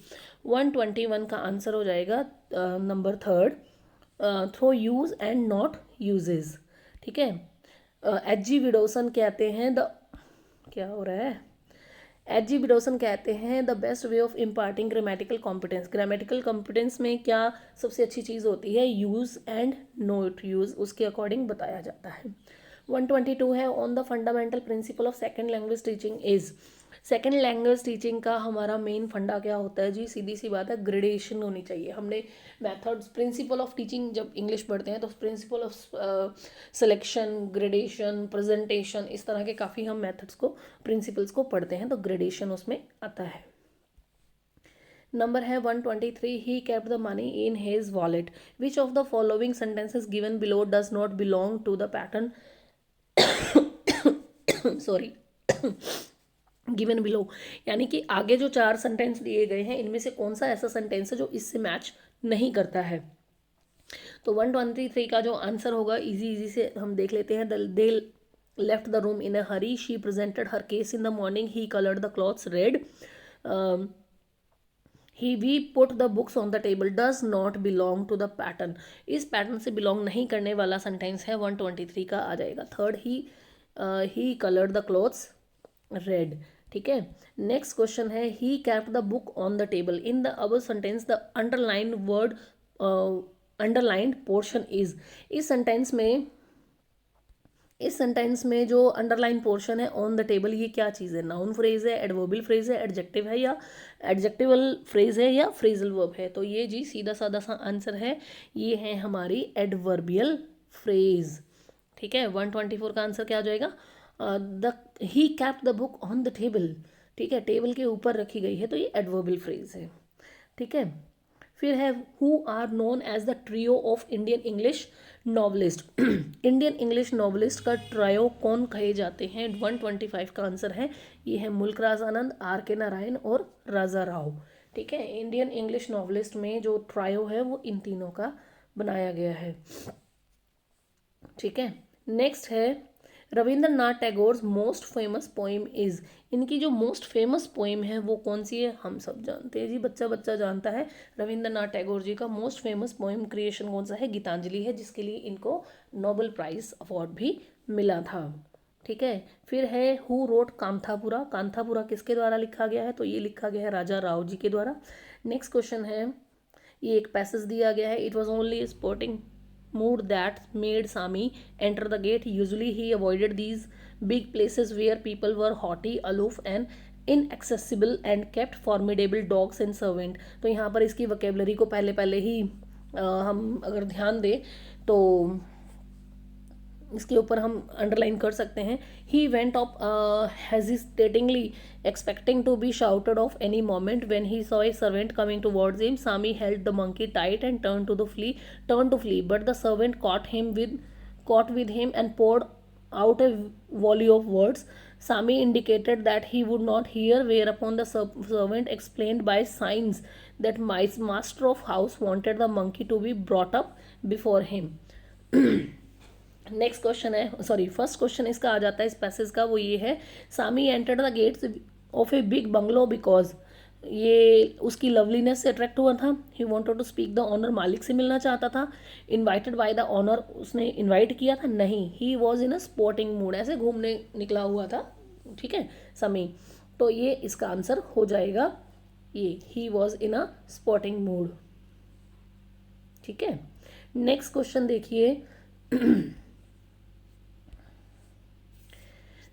121 का आंसर हो जाएगा number 3 through use and not usage. ठीक है, H.G. विडोसन कहते हैं क्या हो रहा है? H.G. विडोसन कहते हैं the best way of imparting grammatical competence. Grammatical competence में क्या सबसे अच्छी चीज़ होती है? यूज़ एंड नॉट यूज़, उसके अकॉर्डिंग बताया जाता है। 122 है on the fundamental principle of second language teaching is. Second language teaching का हमारा मेन फंडा क्या होता है जी? सीधी सी बात है, ग्रेडेशन होनी चाहिए। हमने मेथड्स, प्रिंसिपल ऑफ टीचिंग जब इंग्लिश पढ़ते हैं तो principle of selection, gradation, presentation, इस तरह के काफ़ी हम मेथड्स को, प्रिंसिपल्स को पढ़ते हैं, तो ग्रेडेशन उसमें आता है। नंबर है 123 he kept the money in his wallet. Which of the following sentences given below does not belong to the pattern sorry given below, यानी कि आगे जो 4 सेंटेंस दिए गए हैं इनमें से कौन सा ऐसा सेंटेंस है जो इससे मैच नहीं करता है? तो 123 का जो आंसर होगा, इजी से हम देख लेते हैं। They left the room in a hurry, she presented her case in the morning, he coloured the clothes red, we put the books on the table, does not belong to the pattern. इस pattern से belong नहीं करने वाला sentence है 123 का आ जाएगा 3rd, he coloured the clothes red. ठीक है, नेक्स्ट क्वेश्चन है he kept the book on the table. In the above sentence the underline word underlined portion is. इस सेंटेंस में जो अंडरलाइन पोर्शन है ऑन द टेबल, ये क्या चीज़ है? नाउन फ्रेज है, एडवर्बियल फ्रेज है, एडजेक्टिव है, या एडजेक्टिवल फ्रेज है, या फ्रेजल वर्ब है? तो ये जी सीधा साधा सा आंसर है, ये है हमारी एडवर्बियल फ्रेज। ठीक है, 124 का आंसर क्या हो जाएगा? The he kept the book on the table. ठीक है, टेबल के ऊपर रखी गई है, तो ये एडवर्बियल फ्रेज है। ठीक है, फिर है who are known as the trio of Indian English novelist. Indian English novelist का ट्रायो कौन कहे जाते हैं? 125 का आंसर है, ये है मुल्क राज आनंद, R.K. नारायण और राजा राव। ठीक है, इंडियन इंग्लिश नॉवलिस्ट में जो ट्रायो है वो इन तीनों का बनाया गया है। ठीक है, नेक्स्ट है Rabindranath Tagore most famous poem is. इनकी जो मोस्ट फेमस पोइम है वो कौन सी है? हम सब जानते हैं जी, बच्चा बच्चा जानता है। रविंद्रनाथ टैगोर जी का मोस्ट फेमस पोइम क्रिएशन कौन सा है? गीतांजलि है, जिसके लिए इनको नोबेल प्राइज अवार्ड भी मिला था। ठीक है, फिर है हु रोट कांथापुरा। कांथापुरा किसके द्वारा लिखा गया है? तो ये लिखा गया है राजा राव जी के द्वारा। नेक्स्ट क्वेश्चन है, ये एक पैसेज दिया गया है, it was only sporting mood that made Sami enter the gate. Usually he avoided these big places where people were haughty, aloof and inaccessible and kept formidable dogs and servant. तो यहाँ पर इसकी vocabulary को पहले ही हम अगर ध्यान दें तो इसके ऊपर हम अंडरलाइन कर सकते हैं। He went up hesitatingly expecting to be shouted off any moment when he saw a servant coming towards him, Sami held the monkey tight and turn to flee but the servant caught with him and poured out a volley of words. Sami indicated that he would not hear, whereupon the servant explained by signs that my master of house wanted the monkey to be brought up before him. Next question है, sorry first question इसका आ जाता है इस passage का, वो ये है Sami entered the gates of a big bungalow because, ये उसकी लवलीनेस से अट्रैक्ट हुआ था। He wanted to speak the owner, मालिक से मिलना चाहता था। इनवाइटेड बाय द ऑनर, उसने इनवाइट किया था? नहीं, he was in a sporting mood, ऐसे घूमने निकला हुआ था। ठीक है, समी, तो ये इसका आंसर हो जाएगा ये ही was in a spotting mood. ठीक है, नेक्स्ट क्वेश्चन देखिए।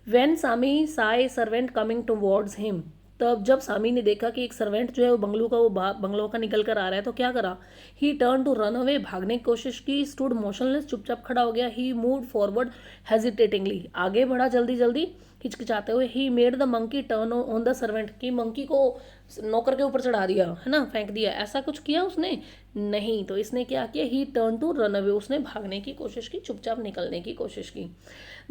वेन सामी सा ए सर्वेंट कमिंग टुवर्ड्स हिम, तब जब सामी ने देखा कि एक सर्वेंट जो है वो बंगलो का निकल कर आ रहा है, तो क्या करा? He turn to run away, भागने की कोशिश की। स्टूड मोशनलेस, चुपचाप खड़ा हो गया। ही मूव फॉरवर्ड हेजिटेटिंगली, आगे बढ़ा जल्दी जल्दी हिचकिचाते हुए। He made the monkey turn on the servant, की मंकी को नौकर के ऊपर चढ़ा दिया, है ना, फेंक दिया, ऐसा कुछ किया उसने? नहीं। तो इसने क्या किया? He turn to run away, उसने भागने की कोशिश की, चुपचाप निकलने की कोशिश की।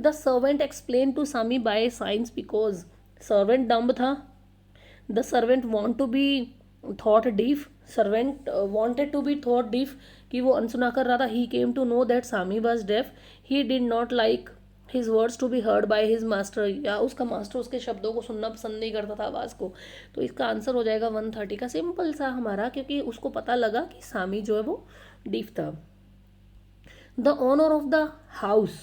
The servant explain to Sami by signs, because servant dumb था। The servant want to be thought deaf, servant wanted to be thought deaf, कि वो अनसुना कर रहा था। He came to know that Sami was deaf, he did not like his words to be heard by his master, या उसका master उसके शब्दों को सुनना पसंद नहीं करता था, आवाज़ को। तो इसका आंसर हो जाएगा 130 का, सिंपल सा हमारा, क्योंकि उसको पता लगा कि सामी जो है वो डीफ था। The owner of the house,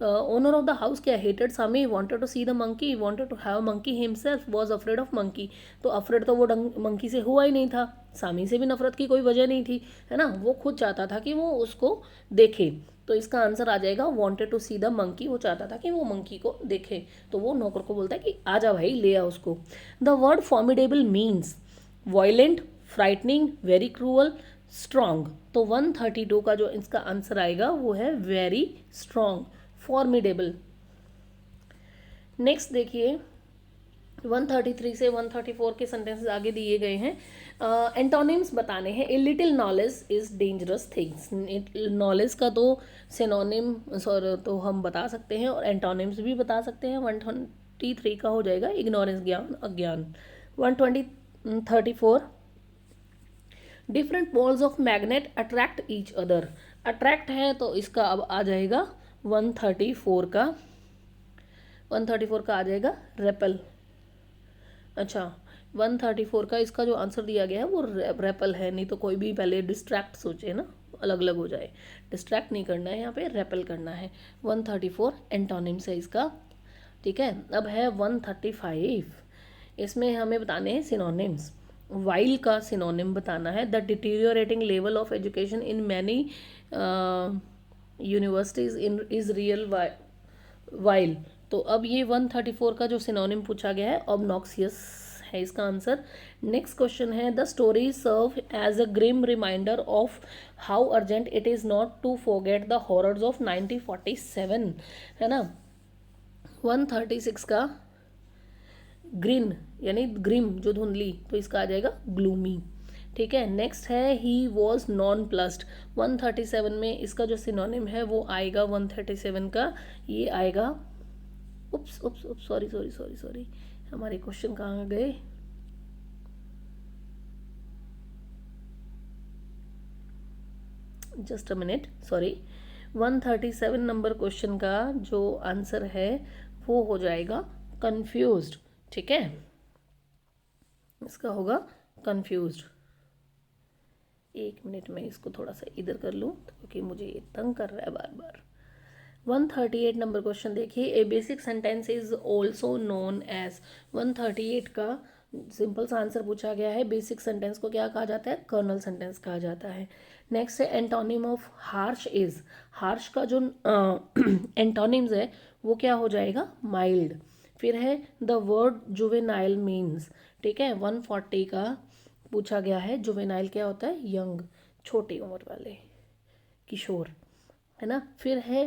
owner of the house क्या? Hated Sami, wanted to see the monkey, wanted to have monkey himself, was afraid of monkey. तो अफ्रेड तो वो मंकी से हुआ ही नहीं था, सामी से भी नफरत की कोई वजह नहीं थी, है ना, वो खुद चाहता था कि वो उसको देखे। तो इसका आंसर आ जाएगा wanted to see the monkey, वो चाहता था कि वो मंकी को देखे। तो वो नौकर को बोलता है कि आजा भाई, ले आ उसको। The word formidable means violent, frightening, very cruel, strong. तो 132 का जो इसका आंसर आएगा वो है वेरी स्ट्रॉन्ग, फॉर्मिडेबल। नेक्स्ट देखिए, 133 से 134 के सेंटेंसेस आगे दिए गए हैं। एंटोनिम्स बताने हैं। A little knowledge is dangerous things, knowledge का तो सिनोनिम तो हम बता सकते हैं और एंटोनिम्स भी बता सकते हैं। 123 का हो जाएगा इग्नोरेंस, ज्ञान, अज्ञान। 134, different poles of magnet attract each other, attract है तो इसका अब आ जाएगा 134 का, 134 का आ जाएगा रेपल। अच्छा, 134 का इसका जो आंसर दिया गया है वो रेपल है, नहीं तो कोई भी पहले डिस्ट्रैक्ट सोचे ना, अलग अलग हो जाए। डिस्ट्रैक्ट नहीं करना है, यहाँ पे रेपल करना है। 134 एंटोनिम्स है इसका। ठीक है, अब है 135, इसमें हमें बताने हैं सिनोनिम्स। वाइल का सिनोनिम बताना है। The deteriorating level of education in many universities in is real while. तो अब ये 134 का जो सिनोनिम पूछा गया है ऑब्नॉक्सियस है इसका आंसर। नेक्स्ट क्वेश्चन है, the story serve as a grim reminder of how urgent it is not to forget the horrors of 1947, है ना। 136 का ग्रीन यानी ग्रिम जो धुंधली, तो इसका आ जाएगा ग्लूमी। ठीक है, नेक्स्ट है ही वॉज नॉन प्लस्ड। 137 में इसका जो सिनोनिम है वो आएगा 137 का, ये आएगा, उप्स उप्स उप्स, सॉरी सॉरी सॉरी सॉरी, हमारे क्वेश्चन कहाँ गए? Just a minute, sorry. 137 number question का जो आंसर है वो हो जाएगा कंफ्यूज्ड। ठीक है, इसका होगा कंफ्यूज्ड। एक मिनट में इसको थोड़ा सा इधर कर लूँ क्योंकि मुझे ये तंग कर रहा है बार बार। 138 नंबर क्वेश्चन देखिए, a basic sentence is also known as. 138 का सिंपल सा आंसर पूछा गया है, बेसिक सेंटेंस को क्या कहा जाता है? कर्नल सेंटेंस कहा जाता है। नेक्स्ट है antonym of harsh is, harsh का जो एंटोनिम्स है वो क्या हो जाएगा? माइल्ड। फिर है द वर्ड जुवेनाइल मीन्स। ठीक है, 140 का पूछा गया है, जुवेनाइल क्या होता है? यंग, छोटी उम्र वाले, किशोर, है ना। फिर है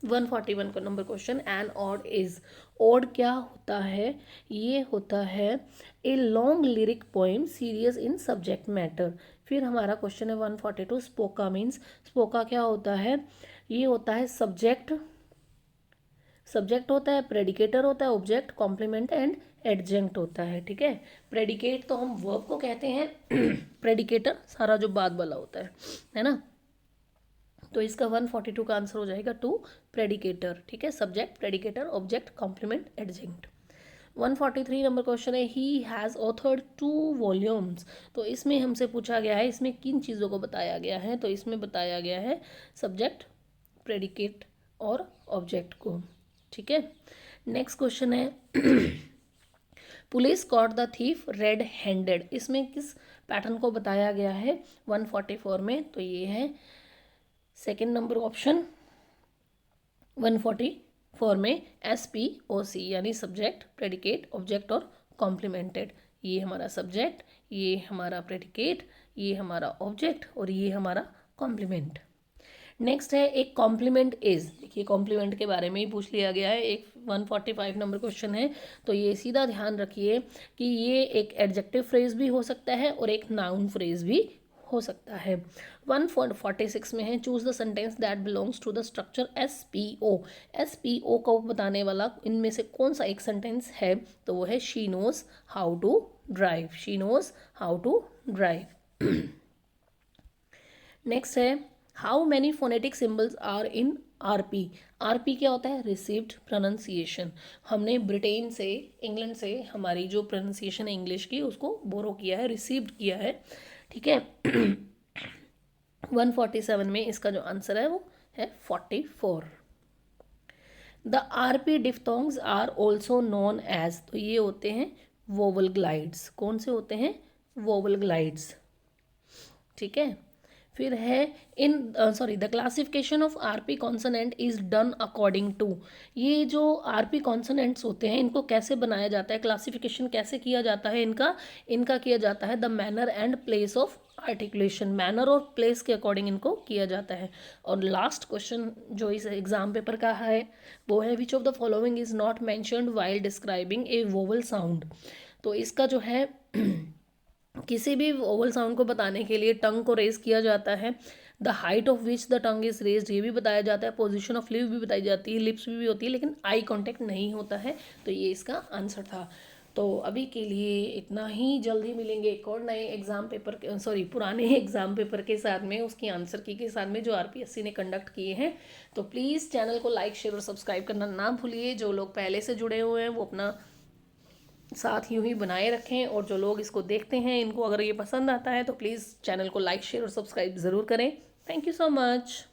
141 का number question, an ode is. Ode क्या होता है? ये होता है a long lyric poem serious in subject matter. फिर हमारा क्वेश्चन है 142, स्पोका मीन्स। स्पोका क्या होता है? ये होता है सब्जेक्ट, सब्जेक्ट होता है, प्रेडिकेटर होता है, ऑब्जेक्ट, कॉम्प्लीमेंट एंड एडजेंक्ट होता है। ठीक है, प्रेडिकेट तो हम वर्ब को कहते हैं, प्रेडिकेटर सारा जो बाद वाला होता है ना। तो इसका 142 का आंसर हो जाएगा टू, प्रेडिकेटर। ठीक है, subject, predicator, object, complement, adjunct. 143 number question है, ही हैज़ ऑथर्ड 2 वॉल्यूम्स। तो इसमें हमसे पूछा गया है इसमें किन चीज़ों को बताया गया है? तो इसमें बताया गया है सब्जेक्ट, प्रेडिकेट और ऑब्जेक्ट को। ठीक है, नेक्स्ट क्वेश्चन है police caught the thief red handed, इसमें किस पैटर्न को बताया गया है 144 में? तो ये है सेकेंड नंबर ऑप्शन 144 में SPOC, यानी सब्जेक्ट, प्रेडिकेट, ऑब्जेक्ट और कॉम्प्लीमेंटेड। ये हमारा सब्जेक्ट, ये हमारा प्रेडिकेट, ये हमारा ऑब्जेक्ट और ये हमारा कॉम्प्लीमेंट। नेक्स्ट है एक कॉम्प्लीमेंट इज, देखिए कॉम्प्लीमेंट के बारे में ही पूछ लिया गया है, एक 145 नंबर क्वेश्चन है। तो ये सीधा ध्यान रखिए कि ये एक एडजेक्टिव फ्रेज भी हो सकता है और एक नाउन फ्रेज भी हो सकता है। 146 में है choose the sentence that belongs to the structure SPO। SPO को बताने वाला इनमें से कौन सा एक सेंटेंस है? तो वो है she knows how to drive, she knows how to drive. Next है how many phonetic symbols are in RP। RP क्या होता है? Received pronunciation. हमने ब्रिटेन से, इंग्लैंड से हमारी जो प्रोनाउंसिएशन है इंग्लिश की उसको बोरो किया है, रिसीव्ड किया है, ठीक है। 147 में इसका जो आंसर है वो है 44। The RP diphthongs are also known as, तो ये होते हैं वोवल ग्लाइड्स। कौन से होते हैं? वोवल ग्लाइड्स, ठीक है। फिर है the classification of RP consonant is done according to. ये जो RP कॉन्सोनेंट्स होते हैं इनको कैसे बनाया जाता है, क्लासिफिकेशन कैसे किया जाता है इनका किया जाता है the manner and place of articulation, manner और प्लेस के अकॉर्डिंग इनको किया जाता है। और लास्ट क्वेश्चन जो इस एग्जाम पेपर का है वो है which of the following is not mentioned while describing A vowel sound. तो इसका जो है किसी भी वोवल साउंड को बताने के लिए टंग को रेज किया जाता है, the height of which the tongue is raised ये भी बताया जाता है, पोजीशन ऑफ लिप भी बताई जाती है, लिप्स भी होती है, लेकिन आई कांटेक्ट नहीं होता है। तो ये इसका आंसर था। तो अभी के लिए इतना ही, जल्द ही मिलेंगे एक और नए एग्जाम पेपर पुराने एग्जाम पेपर के साथ में, उसकी आंसर की के साथ में जो RPSC ने कंडक्ट किए हैं। तो प्लीज़ चैनल को लाइक, शेयर और सब्सक्राइब करना ना भूलिए। जो लोग पहले से जुड़े हुए हैं वो अपना साथ यूं ही बनाए रखें, और जो लोग इसको देखते हैं इनको अगर ये पसंद आता है तो प्लीज़ चैनल को लाइक, शेयर और सब्सक्राइब ज़रूर करें। Thank you so much.